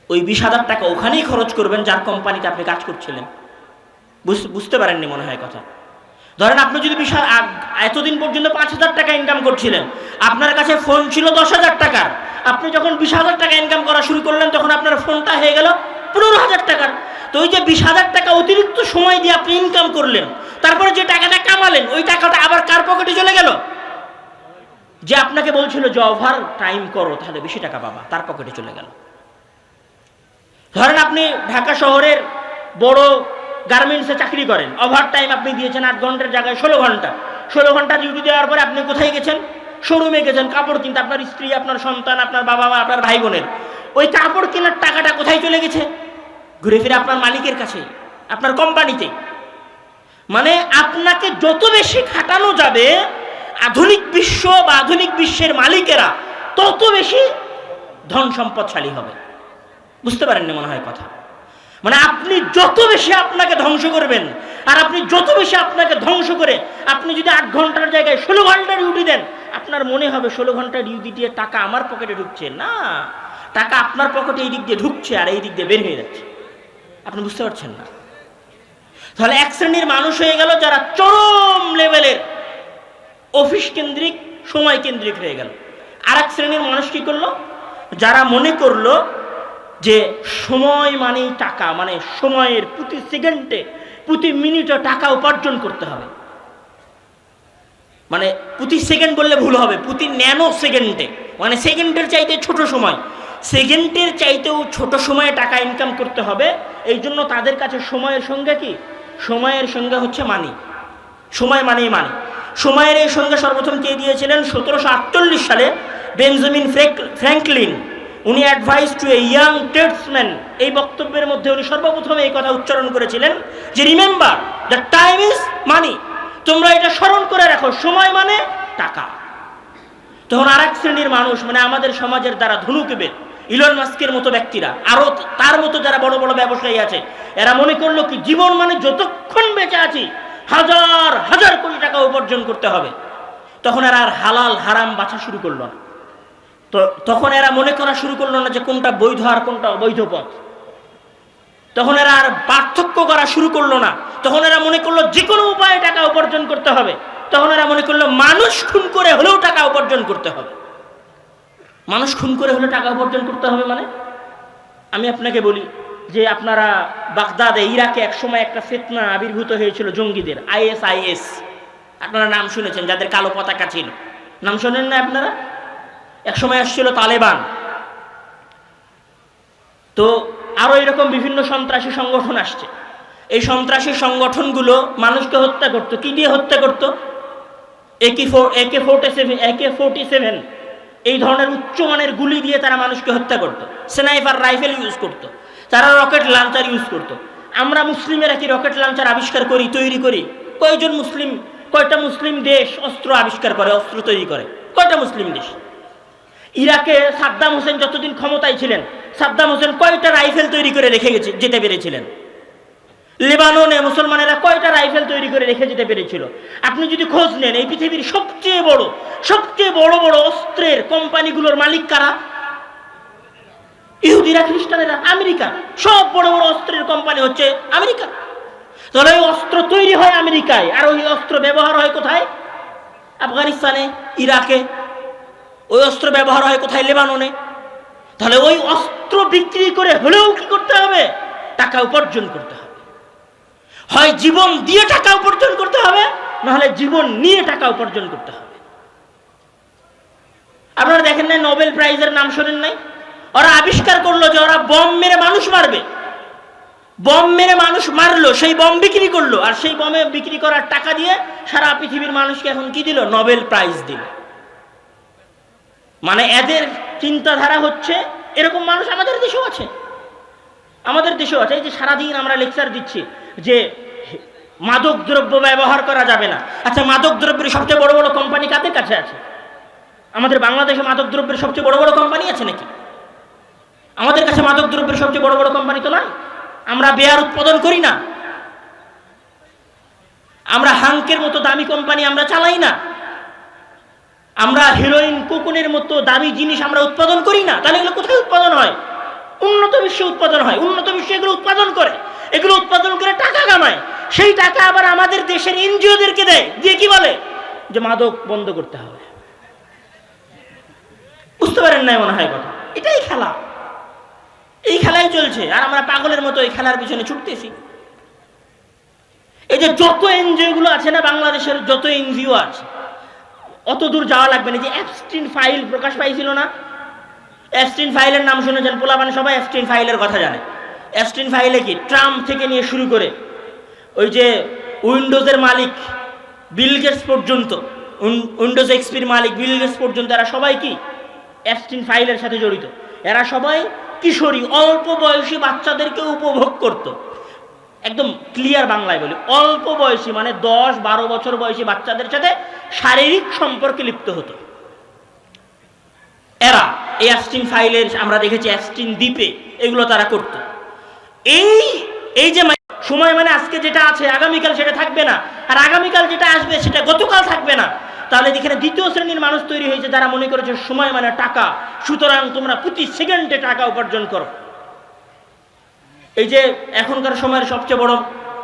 ওই 20,000 টাকা ওখানেই খরচ করবেন যার কোম্পানিতে আপনি কাজ করছিলেন। বুঝতে পারেননি মনে হয় কথা। ধরেন আপনি যদি এতদিন পর্যন্ত 5,000 টাকা ইনকাম করছিলেন, আপনার কাছে ফোন ছিল 10,000 টাকার, আপনি যখন 20,000 টাকা ইনকাম করা শুরু করলেন তখন আপনার ফোনটা হয়ে গেল 15,000 টাকার। তো ওই যে 20,000 টাকা অতিরিক্ত সময় দিয়ে আপনি ইনকাম করলেন, তারপরে যে টাকাটা কামালেন ওই টাকাটা আবার কার পকেটে চলে গেল? যে আপনাকে বলছিল যে ওভার টাইম করো তাহলে বেশি টাকা পাবা, তার পকেটে চলে গেল। ধরেন আপনি ঢাকা শহরের বড় গার্মেন্টসে চাকরি করেন, ওভার টাইম আপনি দিয়েছেন 8 ঘন্টার জায়গায় 16 ঘন্টা। 16 ঘন্টা ডিউটি দেওয়ার পরে আপনি কোথায় গেছেন? শোরুমে গেছেন কাপড় কিনতে। আপনার স্ত্রী, আপনার সন্তান, আপনার বাবা মা, আপনার ভাই বোনের ওই কাপড় কেনার টাকাটা কোথায় চলে গেছে? ঘুরে ফিরে আপনার মালিকের কাছে, আপনার কোম্পানিতে। মানে আপনাকে যত বেশি খাটানো যাবে আধুনিক বিশ্ব বা আধুনিক বিশ্বের মালিকেরা তত বেশি ধন সম্পদশালী হবে। বুঝতে পারেননি মনে হয় কথা। মানে আপনি যত বেশি আপনাকে ধ্বংস করবেন, আর আপনি যত বেশি আপনাকে ধ্বংস করে আপনি যদি 8 ঘন্টার জায়গায় 16 ঘন্টা ডিউটি দেন, আপনার মনে হবে 16 ঘন্টা ডিউটি দিয়ে টাকা আমার পকেটে ঢুকছে না, টাকা আপনার পকেটে এই দিক দিয়ে ঢুকছে আর এই দিক দিয়ে বের হয়ে যাচ্ছে। আপনি বুঝতে পারছেন না। তাহলে এক শ্রেণীর মানুষ হয়ে গেল যারা চরম লেভেলের অফিস কেন্দ্রিক, সময় কেন্দ্রিক হয়ে গেল। আর এক শ্রেণীর মানুষ কি করলো? যারা মনে করলো যে সময় মানেই টাকা, মানে সময়ের প্রতি সেকেন্ডে প্রতি মিনিটে টাকা উপার্জন করতে হবে। মানে প্রতি সেকেন্ড বললে ভুল হবে, প্রতি ন্যানো সেকেন্ডে, মানে সেকেন্ডের চাইতে ছোট সময়, সেকেন্ডের চাইতেও ছোট সময়ে টাকা ইনকাম করতে হবে। এই জন্য তাদের কাছে সময়ের সংজ্ঞা কি? সময়ের সংজ্ঞা হচ্ছে মানি। সময় মানেই মানি। সময়ের এই সংজ্ঞা সর্বপ্রথম কে দিয়েছিলেন? 1748 সালে বেঞ্জামিন ফ্র্যাঙ্কলিন। উনি advice to a young tradesman, এই বক্তব্যের মধ্যে উনি সর্বপ্রথমে এই কথা উচ্চারণ করেছিলেন যে remember the time is money. তোমরা এটা স্মরণ করে রাখো, সময় মানে টাকা। তখন আর এক শ্রেণীর মানুষ, মানে আমাদের সমাজের দ্বারা ধনুকবে ইলন মাস্কের মতো ব্যক্তিরা, আরো তার মতো যারা বড় বড় ব্যবসায়ী আছে, এরা মনে করলো কি জীবন মানে যতক্ষণ বেঁচে আছি হাজার হাজার কোটি টাকা উপার্জন করতে হবে। তখন এরা আর হালাল হারাম বাছা শুরু করলো না। তো তখন এরা মনে করা শুরু করলো না যে কোনটা বৈধ আর কোনটা অবৈধ পথ। তখন এরা আর পার্থক্য করা শুরু করলো না। তখন এরা মনে করলো যে কোনো উপায়ে টাকা উপার্জন করতে হবে। তখন এরা মনে করলো মানুষ খুন করে হলেও টাকা উপার্জন করতে হবে। মানুষ খুন করে হলে টাকা উপার্জন করতে হবে মানে, আমি আপনাকে বলি যে আপনারা বাগদাদে, ইরাকে একসময় একটা ফিতনা আবির্ভূত হয়েছিল জঙ্গিদের, ISIS। আপনারা নাম শুনেছেন, যাদের কালো পতাকা ছিল, নাম শোনেন না আপনারা? একসময় আসছিল তালেবান। তো আরো এরকম বিভিন্ন সন্ত্রাসী সংগঠন আসছে। এই সন্ত্রাসী সংগঠনগুলো মানুষকে হত্যা করত। কি দিয়ে হত্যা করত? AK-47 এই ধরনের উচ্চমানের গুলি দিয়ে তারা মানুষকে হত্যা করত। স্নাইপার রাইফেল ইউজ করত, তারা রকেট লঞ্চার ইউজ করত। আমরা মুসলিমেরা কি রকেট লঞ্চার আবিষ্কার করি, তৈরি করি? কয়টা মুসলিম দেশ অস্ত্র আবিষ্কার করে, অস্ত্র তৈরি করে? কয়টা মুসলিম দেশ? ইরাকে সাদ্দাম হোসেন যতদিন ক্ষমতায় ছিলেন, সাদ্দাম হোসেন কয়টা রাইফেল তৈরি করে রেখে যেতে পেরেছিলেন? লেবাননে মুসলমানেরা কয়টা রাইফেল তৈরি করে রেখে যেতে পেরেছিল? আপনি যদি খোঁজ নেন, এই পৃথিবীর সবচেয়ে বড় বড় অস্ত্রের কোম্পানিগুলোর মালিক কারা? ইহুদিরা, খ্রিস্টানেরা, আমেরিকা। সব বড় বড় অস্ত্রের কোম্পানি হচ্ছে আমেরিকা। তাহলে ওই অস্ত্র তৈরি হয় আমেরিকায়, আর ওই অস্ত্র ব্যবহার হয় কোথায়? আফগানিস্তানে, ইরাকে। ওই অস্ত্র ব্যবহার হয় কোথায়? লেবাননে। তাহলে ওই অস্ত্র বিক্রি করে হলেও কি করতে হবে? টাকা উপার্জন করতে হবে। হয় জীবন দিয়ে টাকা উপার্জন করতে হবে, নাহলে জীবন নিয়ে টাকা উপার্জন করতে হবে। আপনারা দেখেন নাই নোবেল প্রাইজের নাম শোনেন নাই? ওরা আবিষ্কার করলো যে ওরা বম মেরে মানুষ মারবে, বম মেরে মানুষ মারলো, সেই বম বিক্রি করলো, আর সেই বমে বিক্রি করার টাকা দিয়ে সারা পৃথিবীর মানুষকে এখন কি দিল? নোবেল প্রাইজ দিল। মানে এদের চিন্তাধারা হচ্ছে এরকম। মানুষ আমাদের দেশেও আছে, আমাদের দেশেও আছে। এই যে সারাদিন আমরা লেকচার দিচ্ছি যে মাদক দ্রব্য ব্যবহার করা যাবে না। আচ্ছা, মাদক দ্রব্যের সবচেয়ে বড় বড় কোম্পানি কাদের কাছে আছে? আমাদের বাংলাদেশে মাদক দ্রব্যের সবচেয়ে বড় বড় কোম্পানি আছে নাকি? আমাদের কাছে মাদক দ্রব্যের সবচেয়ে বড় বড় কোম্পানি তো নয়। আমরা বেয়ার উৎপাদন করি না, আমরা হাঙ্কের মতো দামি কোম্পানি আমরা চালাই না, আমরা হিরোইন কোকুনের মতো দামি জিনিস আমরা উৎপাদন করি না। তাহলে এগুলো কোথায় উৎপাদন হয়? উন্নত বিশ্বে উৎপাদন হয়। উন্নত বিশ্বে এগুলো উৎপাদন করে, এগুলো উৎপাদন করে টাকা কামায়। সেই টাকা আবার আমাদের দেশের এনজিওদেরকে দেয়, দিয়ে কি বলে যে মাদক বন্ধ করতে হবে। বুঝতে পারেন না মনে হয় কথা? এটাই খেলা, এই খেলাই চলছে, আর আমরা পাগলের মতো এই খেলার পিছনে ছুটতেছি। এই যে যত এনজিও গুলো আছে না, বাংলাদেশের যত এনজিও আছে, অত দূর যাওয়া লাগবে না। যে অ্যাপস্টিন ফাইল প্রকাশ পাইছিল না, অ্যাপস্টিন ফাইলের নাম শুনেছেন? পোলাপান সবাই অ্যাপস্টিন ফাইলের কথা জানে। অ্যাপস্টিন ফাইলে কি ট্রাম্প থেকে নিয়ে শুরু করে ওই যে উইন্ডোজের মালিক বিল গেটস পর্যন্ত, উইন্ডোজ এক্সপির মালিক বিল গেটস পর্যন্ত, এরা সবাই কি অ্যাপস্টিন ফাইলের সাথে জড়িত। এরা সবাই কিশোরী, অল্প বয়সী বাচ্চাদেরকে উপভোগ করত। একদম ক্লিয়ার বাংলায় বলি, অল্প বয়সী মানে 10-12 বছর বয়সী বাচ্চাদের সাথে শারীরিক সম্পর্কে লিপ্ত হতো এরা। এই অ্যাপস্টিন ফাইলের আমরা দেখেছি অ্যাপস্টিন দ্বীপে এগুলো তারা করত। এই যে সময় মানে আজকে যেটা আছে আগামীকাল সেটা থাকবে না, আর আগামীকাল যেটা আসবে সেটা গতকাল থাকবে না। তাহলে এখানে দ্বিতীয় শ্রেণীর মানুষ তৈরি হয়েছে যারা মনে করেছে সময় মানে টাকা, সুতরাং তোমরা প্রতি সেকেন্ডে টাকা উপার্জন করো। এই যে এখনকার সময়ের সবচেয়ে বড়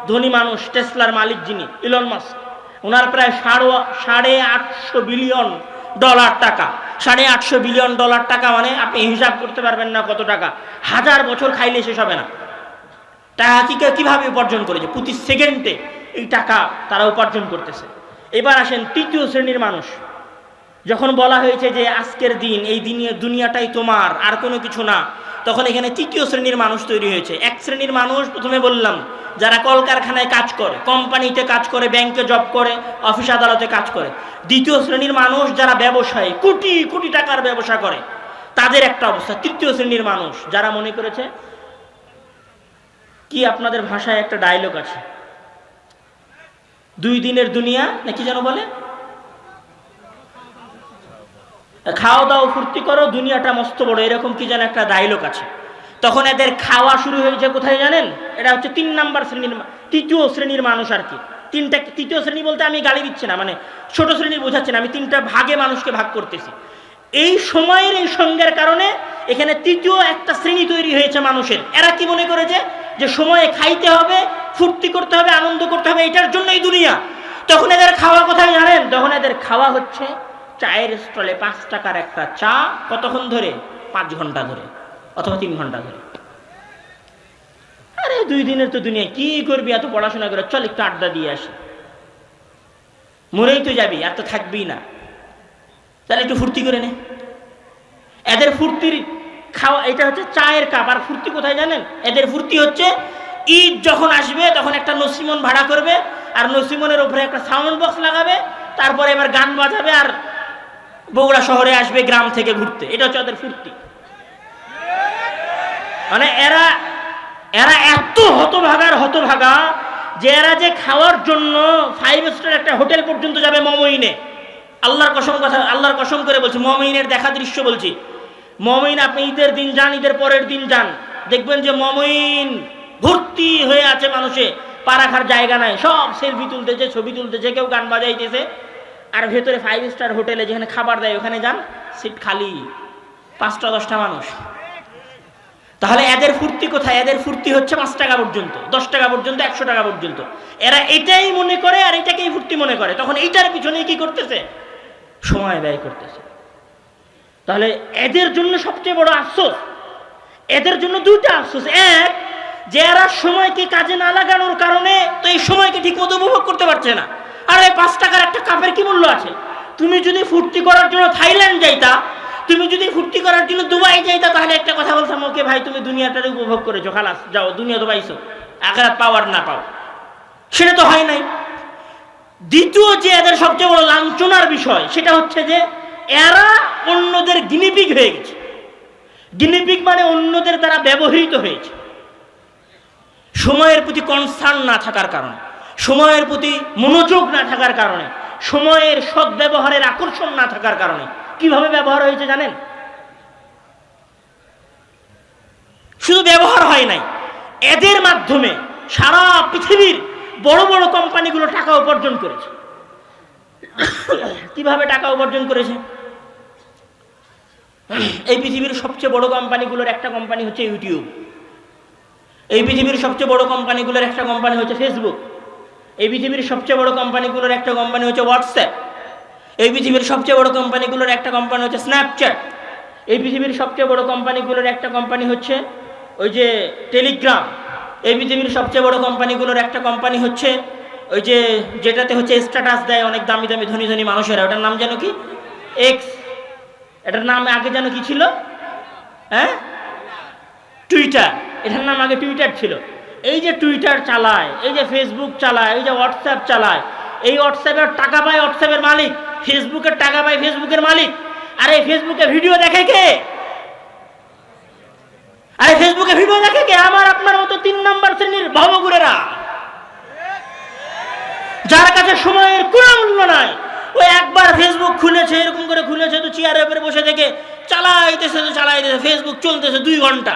ধনী মানুষ টেসলার মালিক যিনি ইলন মাস্ক, ওনার প্রায় $850 বিলিয়ন টাকা। $850 বিলিয়ন টাকা মানে আপনি হিসাব করতে পারবেন না কত টাকা। 1000 বছর খাইলে শেষ হবে না। টাকা কিভাবে উপার্জন করেছে? প্রতি সেকেন্ডে এই টাকা তারা উপার্জন করতেছে। এবার আসেন তৃতীয় শ্রেণীর মানুষ। যখন বলা হয়েছে যে আজকের দিন এই দুনিয়াটাই তোমার, আর কোনো কিছু না, তখন এখানে তৃতীয় শ্রেণীর মানুষ তৈরি হয়েছে। এক শ্রেণীর মানুষ প্রথমে বললাম যারা কলকারখানায় কাজ করে, কোম্পানিতে কাজ করে, ব্যাংকে জব করে, অফিস আদালতে কাজ করে। দ্বিতীয় শ্রেণীর মানুষ যারা ব্যবসায়ী, কোটি কোটি টাকার ব্যবসা করে, তাদের একটা অবস্থা। তৃতীয় শ্রেণীর মানুষ যারা মনে করেছে কি, আপনাদের ভাষায় একটা ডায়লগ আছে, 2 দিনের দুনিয়া নাকি যেন বলে, খাওয়া দাও ফুর্তি করো, দুনিয়াটা মস্ত বড়, এরকম কি যেন একটা ডায়লগ আছে। তখন এদের খাওয়া শুরু হয়েছে কোথায় জানেন? এটা হচ্ছে 3 নাম্বার শ্রেণীর, তৃতীয় শ্রেণীর মানুষ আর কি। তৃতীয় শ্রেণী বলতে আমি গালি দিচ্ছি না, মানে ছোট শ্রেণীর বোঝাচ্ছি না, আমি 3টা ভাগে মানুষকে ভাগ করতেছি। এই সময়ের এই সঙ্গের কারণে এখানে তৃতীয় একটা শ্রেণী তৈরি হয়েছে মানুষের। এরা কি মনে করেছে যে সময়ে খাইতে হবে, ফুর্তি করতে হবে, আনন্দ করতে হবে, এটার জন্যই দুনিয়া। তখন এদের খাওয়া কোথায় জানেন? তখন এদের খাওয়া হচ্ছে চায়ের স্টলে 5 টাকার একটা চা, কতক্ষণ ধরে? 5 ঘন্টা ধরে অথবা 3 ঘন্টা ধরে। আরে 2 দিনের তো দুনিয়া, কি করবি এত পড়াশোনা করে, চল একটু আড্ডা দিয়ে আসি, মরেই তো যাবি, আর তো থাকবি না, তাহলে একটু ফুর্তি করে নে। এদের ফুর্তির খাওয়া এটা হচ্ছে চায়ের কাপ। আর ফুর্তি কোথায় জানেন? এদের ফুর্তি হচ্ছে ঈদ যখন আসবে তখন একটা নসিমন ভাড়া করবে, আর নসিমনের উপরে একটা সাউন্ড বক্স লাগাবে, তারপরে এবার গান বাজাবে, আর বগুড়া শহরে আসবে গ্রাম থেকে ঘুরতে। এটা হচ্ছে ওদের ফুর্তি। মানে এরা এত হতভাগা যে এরা যে খাওয়ার জন্য 5 স্টার একটা হোটেল পর্যন্ত যাবে মমইনে। আল্লাহর কসম করে বলছি, মমইনের দেখা দৃশ্য বলছি। মমইন আপনি ঈদের দিন যান, ঈদের পরের দিন যান, দেখবেন যে মমইন ভর্তি হয়ে আছে মানুষে, পা রাখার জায়গা নাই, সব সেলফি তুলতেছে, ছবি তুলতেছে, কেউ গান বাজাইতেছে। আর ভেতরে 5 স্টার হোটেলে যেখানে খাবার দেয় ওখানে যান, সিট খালি, 5টা-10টা মানুষ। তাহলে এদের ফুর্তি কোথায়? এদের ফুর্তি হচ্ছে 5 টাকা পর্যন্ত, 10 টাকা পর্যন্ত, 100 টাকা পর্যন্ত। এরা এটাই মনে করে আর এটাকেই ফুর্তি মনে করে। তখন এইটার পিছনে কি করতেছে? সময় ব্যয় করতেছে। তাহলে এদের জন্য সবচেয়ে বড় আফসোস, এদের জন্য 2টা আফসোস। এক, যে এরা সময়কে কাজে না লাগানোর কারণে তো এই সময়কে ঠিকমতো উপভোগ করতে পারছে না। আর এই 5 টাকার একটা কাপের কি মূল্য আছে? তুমি যদি ফুর্তি করার জন্য থাইল্যান্ড যাইতা, তুমি যদি ফুর্তি করার জন্য দুবাই যাইতা তাহলে একটা কথা বলতাম, ওকে ভাই তুমি দুনিয়াটারে উপভোগ করেছো, খালাস যাও, দুনিয়া তো পাইছো, আখিরাত পাও আর না পাও। সেটা তো হয় নাই। দ্বিতীয় যে এদের সবচেয়ে বড় লাঞ্ছনার বিষয় সেটা হচ্ছে যে এরা অন্যদের গিনিপিগ হয়ে গেছে। গিনিপিগ মানে অন্যদের দ্বারা ব্যবহৃত হয়েছে। সময়ের প্রতি কনসার্ন না থাকার কারণে, সময়ের প্রতি মনোযোগ না থাকার কারণে, সময়ের সদ্ব্যবহারের আকর্ষণ না থাকার কারণে কিভাবে ব্যবহার হয়েছে জানেন? শুধু ব্যবহার হয় নাই, এদের মাধ্যমে সারা পৃথিবীর বড় বড় কোম্পানিগুলো টাকা উপার্জন করেছে। কিভাবে টাকা উপার্জন করেছে? এই পৃথিবীর সবচেয়ে বড় কোম্পানিগুলোর একটা কোম্পানি হচ্ছে ইউটিউব, এই পৃথিবীর সবচেয়ে বড় কোম্পানিগুলোর একটা কোম্পানি হচ্ছে ফেসবুক, এই পৃথিবীর সবচেয়ে বড় কোম্পানিগুলোর একটা কোম্পানি হচ্ছে হোয়াটসঅ্যাপ, এই পৃথিবীর সবচেয়ে বড় কোম্পানিগুলোর একটা কোম্পানি হচ্ছে স্ন্যাপচ্যাট, এই পৃথিবীর সবচেয়ে বড় কোম্পানিগুলোর একটা কোম্পানি হচ্ছে ওই যে টেলিগ্রাম, এই পৃথিবীর সবচেয়ে বড় কোম্পানিগুলোর একটা কোম্পানি হচ্ছে ওই যে যেটাতে হচ্ছে স্ট্যাটাস দেয় অনেক দামি দামি ধনী ধনী মানুষেরা, ওটার নাম যেন কি, এক্স। এটার নাম আগে যেন কি ছিল? হ্যাঁ, টুইটার। এটার নাম আগে টুইটার ছিল। এই যে টুইটার চালায়, এই যে ফেসবুক চালায়, এই যে হোয়াটসঅ্যাপ চালায়, এই হোয়াটসঅ্যাপের টাকা পায় হোয়াটসঅ্যাপের মালিক, ফেসবুকের টাকা পায় ফেসবুকের মালিক। আর এই ফেসবুকে ভিডিও দেখে কে? আরে ফেসবুকে ভিডিও দেখে কে? আমার আপনার মতো 3 নম্বর শ্রেণীর ভবঘুরেরা, যার কাছে সময়ের কোনো মূল্য নাই। ওই একবার ফেসবুক খুলেছে, এরকম করে খুলেছে তো চেয়ারের উপরে বসে থেকে চালাইতেছে তো চালাইতেছে, ফেসবুক চলতেছে 2 ঘন্টা।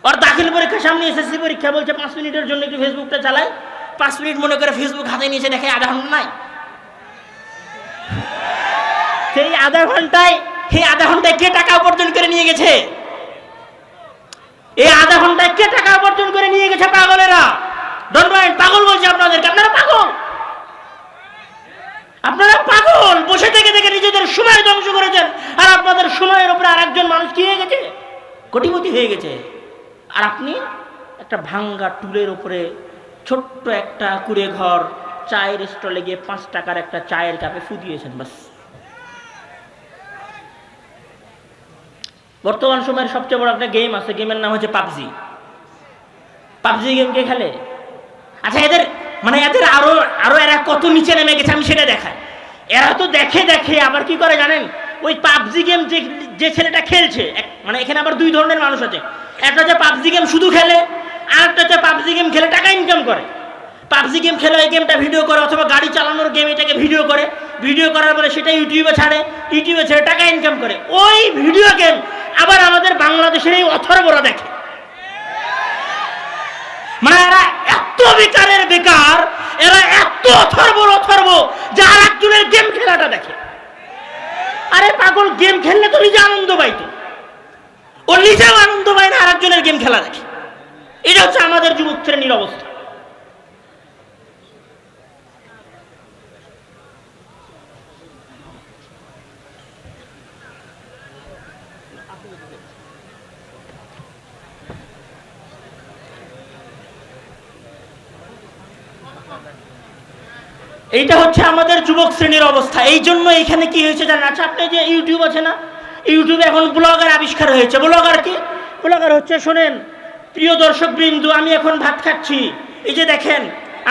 আর দাখিল পরীক্ষার সামনে এসএসসি পরীক্ষা, বলছে 5 মিনিটের জন্য একটু ফেসবুকটা চালাই। 5 মিনিট মনে করে ফেসবুক হাতে নিয়েছে, দেখে আধা ঘন্টা নাই। সেই আধা ঘন্টায় কে টাকা উপার্জন করে নিয়ে গেছে? এই আধা ঘন্টায় কে টাকা উপার্জন করে নিয়ে গেছে? পাগলেরা। ডোন্ট মাইন্ড, পাগল বলছে আপনাদেরকে। আপনারা পাগল, আপনারা পাগল। বসে থেকে থেকে নিজেদের সময় ধ্বংস করেছেন, আর আপনাদের সময়ের উপরে আর একজন মানুষ কি হয়ে গেছে? কোটিপতি হয়ে গেছে। আর আপনি একটা ভাঙ্গা টুলের উপরে ছোট্ট একটা কুড়ে ঘর, চায়ের স্টলে গিয়ে 5 টাকার একটা চায়ের কাপে ফু দিয়েছেন, বাস। বর্তমান সময়ের সবচেয়ে বড় একটা গেম আছে, গেমের নাম হচ্ছে পাবজি। পাবজি গেম কে খেলে? আচ্ছা, এদের আরো এরা কত নিচে নেমে গেছে আমি সেটা দেখাই। এরা তো দেখে দেখে আবার কি করে জানেন? ওই পাবজি গেম যে ছেলেটা খেলছে, মানে এখানে আবার 2 ধরনের মানুষ আছে। একটা হচ্ছে পাবজি গেম শুধু খেলে, আর একটা হচ্ছে পাবজি গেম খেলে টাকা ইনকাম করে। পাবজি গেম খেলে এই গেমটা ভিডিও করে, অথবা গাড়ি চালানোর গেম এটাকে ভিডিও করে, ভিডিও করার পরে সেটা ইউটিউবে ছাড়ে, ইউটিউবে ছেড়ে টাকা ইনকাম করে। ওই ভিডিও গেম আবার আমাদের বাংলাদেশের এই অথর্বরা দেখে। মানে এরা এত বেকারের বেকার, এরা এত অথর্ব যে আর একজনের গেম খেলাটা দেখে। আরে পাগল, গেম খেললে তো নিজে আনন্দ পাইতো, ও নিজেও আনন্দ পায় না, আর একজনের গেম খেলা দেখে। এটা হচ্ছে আমাদের যুবক শ্রেণীর অবস্থা। এইটা হচ্ছে আমাদের যুবক শ্রেণীর অবস্থা। এই জন্য এখানে কি হয়েছে জানেন? আচ্ছা, আপনি যে ইউটিউব আছে না, ইউটিউবে এখন ব্লগার আবিষ্কার হয়েছে। ব্লগার কি? ব্লগার হচ্ছে, শোনেন প্রিয় দর্শক বিন্দু, আমি এখন ভাত খাচ্ছি, এই যে দেখেন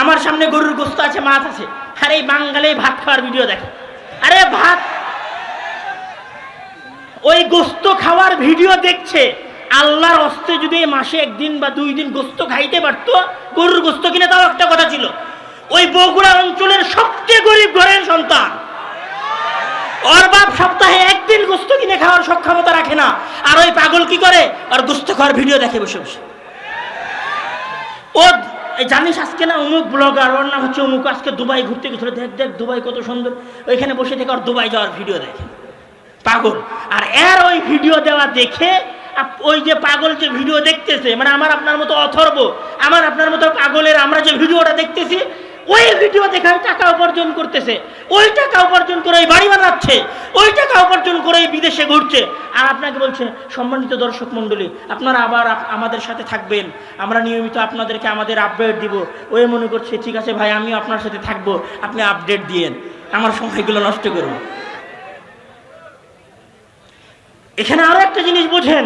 আমার সামনে গরুর গোস্ত আছে, মাছ আছে, আর এই বাঙালি ভাত খাওয়ার ভিডিও দেখে। আরে ভাত, ওই গোস্ত খাওয়ার ভিডিও দেখছে। আল্লাহর হস্তে যদি মাসে 1 দিন বা 2 দিন গোস্ত খাইতে পারতো, গরুর গোস্ত কিনে, তাও একটা কথা ছিল। ওই বগুড়া অঞ্চলের সবচেয়ে গরিব ঘরের সন্তান, ওর বাপ সপ্তাহে 1 দিন গোস্ত কিনে খাওয়ার সক্ষমতা রাখে না, আর ওই পাগল কি করে? আর গোস্ত খাওয়ার ভিডিও দেখে বসে বসে। ও জানিস আজকে না অমুক ব্লগার, ওর নাম হচ্ছে অমুক, আজকে দুবাই ঘুরতে গেছিল, দেখ দেখ দুবাই কত সুন্দর, ওইখানে বসে থেকে আর দুবাই যাওয়ার ভিডিও দেখে। পাগল। আর এর ওই ভিডিও দেওয়া দেখে ওই যে পাগল যে ভিডিও দেখতেছে, মানে আমার আপনার মতো অথর্ব, আমার আপনার মতো পাগলের আমরা যে ভিডিওটা দেখতেছি, ওই ভিডিও দেখে টাকা উপার্জন করতেছে। ওই টাকা উপার্জন করে বাড়ি বানাচ্ছে, ওই টাকা উপার্জন করে বিদেশে ঘুরছে। আর আপনাকে বলছে, সম্মানিত দর্শক মণ্ডলী, আপনারা আবার আমাদের সাথে থাকবেন, আমরা নিয়মিত আপনাদেরকে আমাদের আপডেট দিব। ওই মনে করছে ঠিক আছে ভাই, আমিও আপনার সাথে থাকবো, আপনি আপডেট দিয়েন, আমার সময়গুলো নষ্ট করবো। এখানে আরো একটা জিনিস বোঝেন,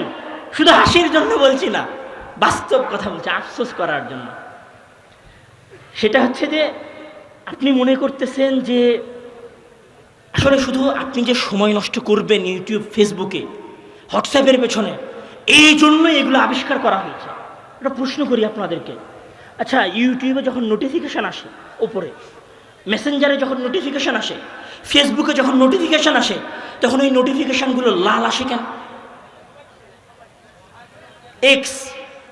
শুধু হাসির জন্য বলছি না, বাস্তব কথা বলছি, আফসোস করার জন্য। সেটা হচ্ছে যে আপনি মনে করতেছেন যে আসলে শুধু আপনি যে সময় নষ্ট করবেন ইউটিউব, ফেসবুকে, হোয়াটসঅ্যাপের পেছনে, এই জন্যই এগুলো আবিষ্কার করা হয়েছে। একটা প্রশ্ন করি আপনাদেরকে, আচ্ছা ইউটিউবে যখন নোটিফিকেশান আসে ওপরে, মেসেঞ্জারে যখন নোটিফিকেশান আসে, ফেসবুকে যখন নোটিফিকেশান আসে, তখন ওই নোটিফিকেশানগুলো লাল আসে কেন? এক্স,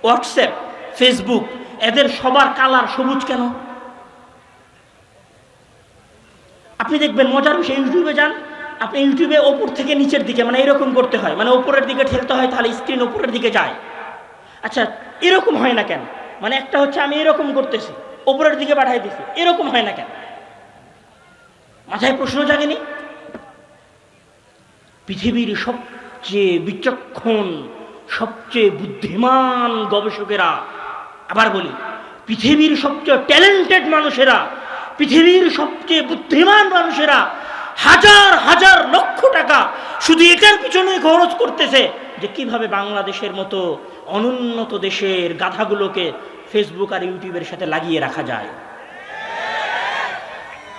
হোয়াটসঅ্যাপ, ফেসবুক, এদের সবার কালার সবুজ কেন? আপনি দেখবেন মজার বিষয়, ইউটিউবে যান আপনি, ইউটিউবে ওপর থেকে নিচের দিকে মানে এরকম করতে হয়, মানে ওপরের দিকে ঠেলতে হয়, তাহলে স্ক্রিন ওপরের দিকে যায়। আচ্ছা এরকম হয় না কেন? মানে একটা হচ্ছে আমি এরকম করতেছি, ওপরের দিকে পাঠাই দিছি, এরকম হয় না কেন? মাথায় প্রশ্ন জাগেনি? পৃথিবীর সবচেয়ে বিচক্ষণ, সবচেয়ে বুদ্ধিমান গবেষকেরা, আবার বলি পৃথিবীর সবচেয়ে ট্যালেন্টেড মানুষেরা, পৃথিবীর সবচেয়ে বুদ্ধিমান মানুষেরা হাজার হাজার লক্ষ টাকা শুধু এটার পিছনে খরচ করতেছে যে কিভাবে বাংলাদেশের মতো অনুন্নত দেশের গাধাগুলোকে ফেসবুক আর ইউটিউবের সাথে লাগিয়ে রাখা যায়।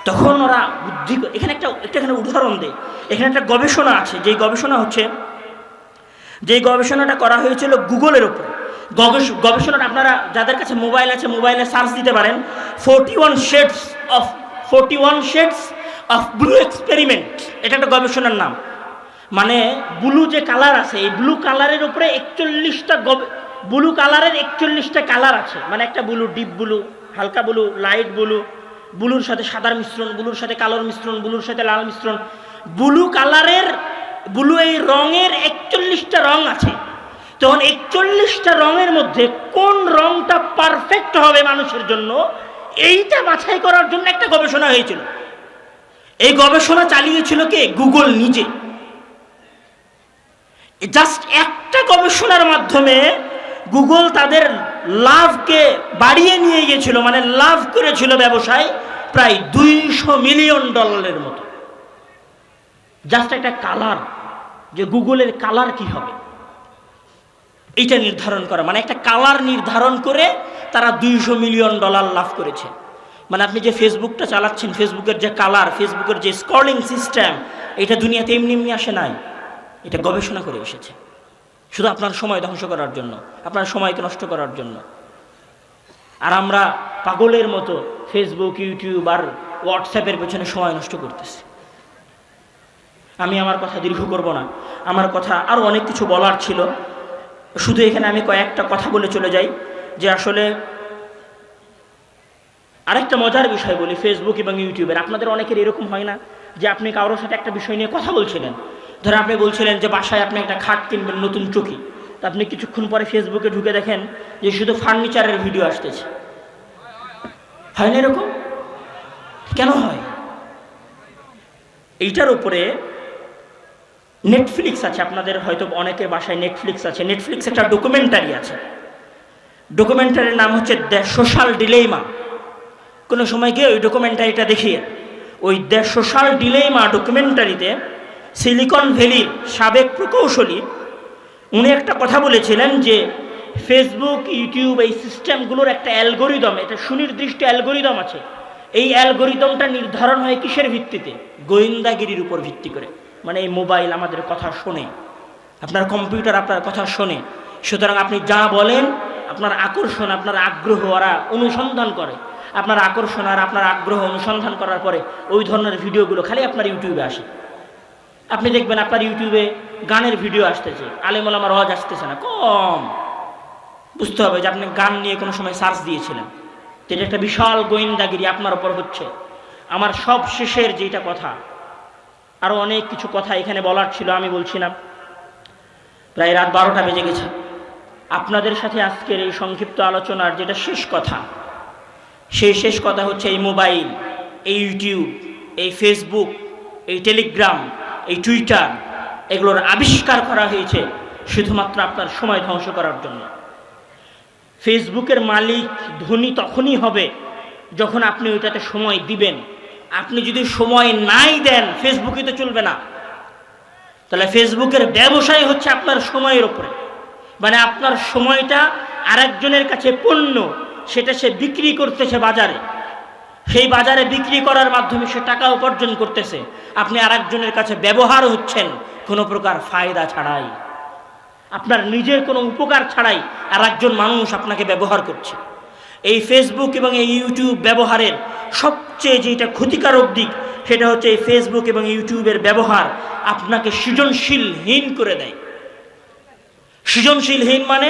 তখন ওরা বুদ্ধি, এখানে একটা উদাহরণ দেয়, এখানে একটা গবেষণা আছে, যেই গবেষণা হচ্ছে, যেই গবেষণাটা করা হয়েছিল গুগলের উপরে। গবেষণাটা আপনারা যাদের কাছে মোবাইল আছে, মোবাইলে সার্চ দিতে পারেন, 41 shades of blue experiment, এটা একটা গবেষণার নাম। মানে ব্লু যে কালার আছে, এই ব্লু কালারের উপরে 41টা ব্লু কালারের 41টা কালার আছে। মানে একটা ব্লু, ডিপ ব্লু, হালকা ব্লু, লাইট ব্লু, ব্লুর সাথে সাদার মিশ্রণ, ব্লুর সাথে কালোর মিশ্রণ, ব্লুর সাথে লাল মিশ্রণ, ব্লু কালারের, ব্লু এই রঙের 41টা রং আছে। তখন 41টা রঙের মধ্যে কোন রংটা পারফেক্ট হবে মানুষের জন্য, এইটা বাছাই করার জন্য একটা গবেষণা হয়েছিল। এই গবেষণা চালিয়েছিল কে? গুগল নিজে। জাস্ট একটা গবেষণার মাধ্যমে গুগল তাদের লাভকে বাড়িয়ে নিয়ে গিয়েছিল, মানে লাভ করেছিল ব্যবসায় প্রায় $200 মিলিয়ন মতো। জাস্ট একটা কালার, যে গুগলের কালার কি হবে এইটা নির্ধারণ করা, মানে একটা কালার নির্ধারণ করে তারা $200 মিলিয়ন লাভ করেছে। মানে আপনি যে ফেসবুকটা চালাচ্ছেন, ফেসবুকের যে কালার, ফেসবুকের যে স্ক্রলিং সিস্টেম, এটা দুনিয়াতে এমনি এমনি আসে নাই, এটা গবেষণা করে এসেছে, শুধু আপনার সময় ধ্বংস করার জন্য, আপনার সময়কে নষ্ট করার জন্য। আর আমরা পাগলের মতো ফেসবুক, ইউটিউব আর হোয়াটসঅ্যাপের পেছনে সময় নষ্ট করতেছি। আমি আমার কথা দীর্ঘ করব না, আমার কথা আরও অনেক কিছু বলার ছিল, শুধু এখানে আমি কয়েকটা কথা বলে চলে যাই। যে আসলে আরেকটা মজার বিষয় বলি, ফেসবুক এবং ইউটিউবের, আপনাদের অনেকের এরকম হয় না যে আপনি কারোর সাথে একটা বিষয় নিয়ে কথা বলছিলেন, ধরেন আপনি বলছিলেন যে বাসায় আপনি একটা খাট কিনবেন, নতুন চৌকি, তো আপনি কিছুক্ষণ পরে ফেসবুকে ঢুকে দেখেন যে শুধু ফার্নিচারের ভিডিও আসতেছে। হয় না এরকম? কেন হয়? এইটার উপরে নেটফ্লিক্স আছে, আপনাদের হয়তো অনেকের বাসায় নেটফ্লিক্স আছে। নেটফ্লিক্স একটা ডকুমেন্টারি আছে, ডকুমেন্টারির নাম হচ্ছে দ্য সোশ্যাল ডিলেমা। কোনো সময় গিয়ে ওই ডকুমেন্টারিটা দেখিয়ে, ওই দ্য সোশ্যাল ডিলেমা ডকুমেন্টারিতে সিলিকন ভ্যালির সাবেক প্রকৌশলী উনি একটা কথা বলেছিলেন যে ফেসবুক, ইউটিউব এই সিস্টেমগুলোর একটা অ্যালগোরিদম, এটা সুনির্দিষ্ট অ্যালগোরিদম আছে। এই অ্যালগোরিদমটা নির্ধারণ হয় কিসের ভিত্তিতে? গোয়েন্দাগিরির উপর ভিত্তি করে। মানে এই মোবাইল আমাদের কথা শোনে, আপনার কম্পিউটার আপনার কথা শোনে, সুতরাং আপনি যা বলেন আপনার আকর্ষণ, আপনার আগ্রহ ওরা অনুসন্ধান করে, আপনার আকর্ষণ আর আপনার আগ্রহ অনুসন্ধান করার পরে ওই ধরনের ভিডিওগুলো খালি আপনার ইউটিউবে আসে। আপনি দেখবেন আপনার ইউটিউবে গানের ভিডিও আসতেছে, আলেম ওলামার ওয়াজ আসতেছে না, কম। বুঝতে হবে যে আপনি গান নিয়ে কোনো সময় সার্চ দিয়েছিলেন, যেটা একটা বিশাল গোয়েন্দাগিরি আপনার ওপর হচ্ছে। আমার সব শেষের যেটা কথা, আরও অনেক কিছু কথা এখানে বলার ছিল, আমি বলছি না, প্রায় রাত 12টা বেজে গেছে। আপনাদের সাথে আজকের এই সংক্ষিপ্ত আলোচনার যেটা শেষ কথা, সেই শেষ কথা হচ্ছে এই মোবাইল, এই ইউটিউব, এই ফেসবুক, এই টেলিগ্রাম, এই টুইটার, এগুলোর আবিষ্কার করা হয়েছে শুধুমাত্র আপনার সময় ধ্বংস করার জন্য। ফেসবুকের মালিক ধনী তখনই হবে যখন আপনি ওইটাতে সময় দিবেন। আপনি যদি সময় নাই দেন, ফেসবুকে তো চলবে না। তাহলে ফেসবুকের ব্যবসায় হচ্ছে আপনার সময়ের উপরে, মানে আপনার সময়টা আরেকজনের কাছে পণ্য, সেটা সে বিক্রি করতেছে বাজারে, সেই বাজারে বিক্রি করার মাধ্যমে সে টাকা উপার্জন করতেছে, আপনি আরেকজনের কাছে ব্যবহার হচ্ছেন কোনো প্রকার ফায়দা ছাড়াই, আপনার নিজের কোনো উপকার ছাড়াই আরেকজন মানুষ আপনাকে ব্যবহার করছে। এই ফেসবুক এবং এই ইউটিউব ব্যবহারের সবচেয়ে যেটা ক্ষতিকারক দিক, সেটা হচ্ছে এই ফেসবুক এবং ইউটিউবের ব্যবহার আপনাকে সৃজনশীলহীন করে দেয়। সৃজনশীলহীন মানে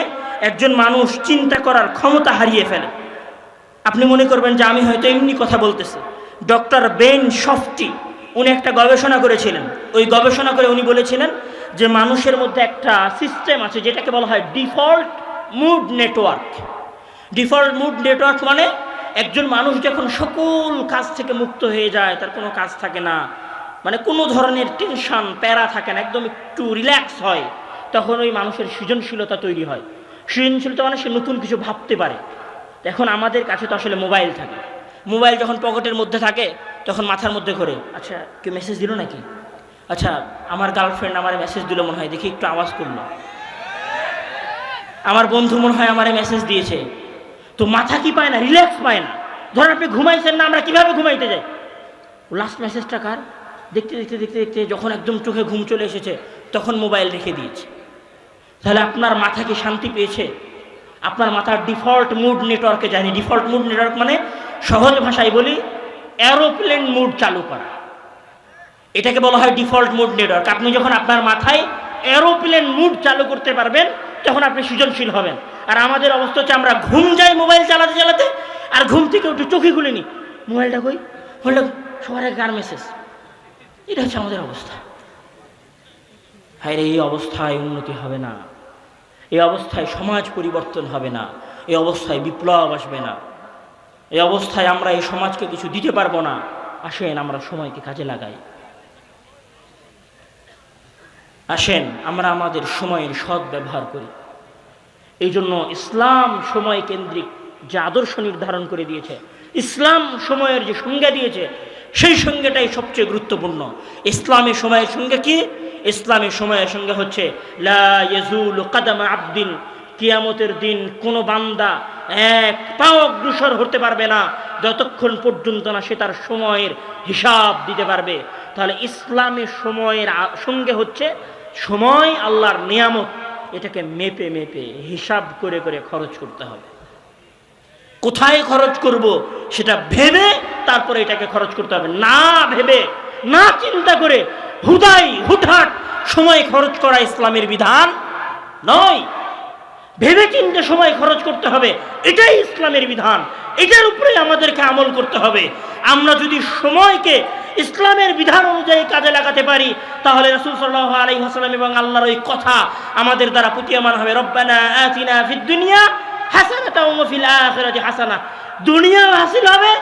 একজন মানুষ চিন্তা করার ক্ষমতা হারিয়ে ফেলে। আপনি মনে করবেন যে আমি হয়তো এমনি কথা বলতেছি। ডক্টর বেন শফটি উনি একটা গবেষণা করেছিলেন। ওই গবেষণা করে উনি বলেছিলেন যে মানুষের মধ্যে একটা সিস্টেম আছে যেটাকে বলা হয় default mode network. Default mode network মানে একজন মানুষ যখন সকল কাজ থেকে মুক্ত হয়ে যায়, তার কোনো কাজ থাকে না, মানে কোনো ধরনের টেনশন প্যারা থাকে না, একদম একটু রিল্যাক্স হয়, তখন ওই মানুষের সৃজনশীলতা তৈরি হয়। সৃজনশীলতা মানে সে নতুন কিছু ভাবতে পারে। এখন আমাদের কাছে তো আসলে মোবাইল থাকে, মোবাইল যখন পকেটের মধ্যে থাকে তখন মাথার মধ্যে করে, আচ্ছা কেউ মেসেজ দিল নাকি, আচ্ছা আমার গার্লফ্রেন্ড আমার মেসেজ দিল মনে হয়, দেখি একটু আওয়াজ করলো, আমার বন্ধু মনে হয় আমারে মেসেজ দিয়েছে। তো মাথা কি পায় না, রিল্যাক্স পায় না। ধরেন আপনি ঘুমাইছেন না, আমরা কিভাবে ঘুমাইতে যাই, লাস্ট মেসেজটা কার, দেখতে দেখতে দেখতে দেখতে যখন একদম চোখে ঘুম চলে এসেছে তখন মোবাইল রেখে দিয়েছে। তাহলে আপনার মাথা কি শান্তি পেয়েছে? আপনার মাথার ডিফল্ট মুড নেটওয়ার্কে যায়নি। ডিফল্ট মুড নেটওয়ার্ক মানে সহজ ভাষায় বলি এরোপ্লেন মুড চালু করা, এটাকে বলা হয় ডিফল্ট মুড নেটওয়ার্ক। আপনি যখন আপনার মাথায় এরোপ্লেন মুড চালু করতে পারবেন তখন আপনি সৃজনশীল হবেন। আর আমাদের অবস্থা হচ্ছে আমরা ঘুম যাই মোবাইল চালাতে চালাতে, আর ঘুম থেকে উঠে চোখে খুলিনি, মোবাইলটা কই, মোবাইলটা সবার এক গান মেসেজ। এটা হচ্ছে আমাদের অবস্থা। হ্যাঁ, এই অবস্থায় উন্নতি হবে না, এই অবস্থায় সমাজ পরিবর্তন হবে না, এই অবস্থায় বিপ্লব আসবে না, এই অবস্থায় আমরা এই সমাজকে কিছু দিতে পারবো না। আসেন আমরা সময়কে কাজে লাগাই, আসেন আমরা আমাদের সময়ের সৎ ব্যবহার করি। এই জন্য ইসলাম সময় কেন্দ্রিক যে আদর্শ নির্ধারণ করে দিয়েছে, ইসলাম সময়ের যে সংজ্ঞা দিয়েছে, সেই সংজ্ঞাটাই সবচেয়ে গুরুত্বপূর্ণ। ইসলামী সময়ের সংজ্ঞা কি? ইসলামী সময়ের সংজ্ঞা হচ্ছে লা ইয়াজুলু কাদামা আবদিন, কিয়ামতের দিন কোনো বান্দা এক পাও অগ্রসর হতে পারবে না যতক্ষণ পর্যন্ত না সে তার সময়ের হিসাব দিতে পারবে। তাহলে ইসলামী সময়ের সঙ্গে হচ্ছে সময় আল্লাহর নিয়ামত, এটাকে মেপে মেপে হিসাব করে করে খরচ করতে হবে। কোথায় খরচ করব সেটা ভেবে তারপরে এটাকে খরচ করতে হবে। না ভেবে না চিন্তা করে হুটহাট সময় খরচ করা ইসলামের বিধান নয়। ভেবে চিন্তে সময় খরচ করতে হবে, এটাই ইসলামের বিধান, এটার উপরে আমাদেরকে আমল করতে হবে। আমরা যদি সময়কে ইসলামের বিধান অনুযায়ী কাজে লাগাতে পারি তাহলে রাসূল সাল্লাল্লাহু আলাইহি ওয়াসাল্লাম এবং আল্লাহর ওই কথা আমাদের দ্বারা প্রতীয়মান হবে। রব্বানা আতিনা ফিদ দুনিয়া হাসানাতাও ওয়া ফিল আখিরাতি হাসানা। দুনিয়াও হাসিল হবে,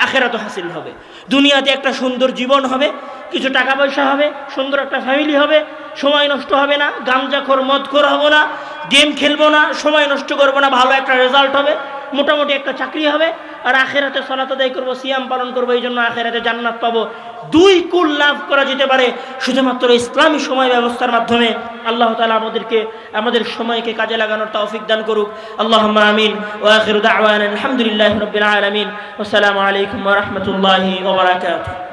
আখিরাতও হাসিল হবে। দুনিয়াতে একটা সুন্দর জীবন হবে, কিছু টাকা পয়সা হবে, সুন্দর একটা ফ্যামিলি হবে, সময় নষ্ট হবে না, গাঞ্জাখোর মদখোর হব না, গেম খেলবো না, সময় নষ্ট করবো না, ভালো একটা রেজাল্ট হবে, মোটামুটি একটা চাকরি হবে, আর আখিরাতে সালাত আদায় করবো, সিয়াম পালন করবো, এই জন্য আখিরাতে জান্নাত পাবো। দুই কুল লাভ করা যেতে পারে শুধুমাত্র ইসলামী সময় ব্যবস্থার মাধ্যমে। আল্লাহ তাআলা আমাদেরকে আমাদের সময়কে কাজে লাগানোর তৌফিক দান করুক। আল্লাহুম্মা আমিন। ওয়া আখিরু দাওয়ানা আলহামদুলিল্লাহি রাব্বিল আলামিন। ওয়া আসসালামু আলাইকুম ওয়া রাহমাতুল্লাহি ওয়া বারাকাতুহু।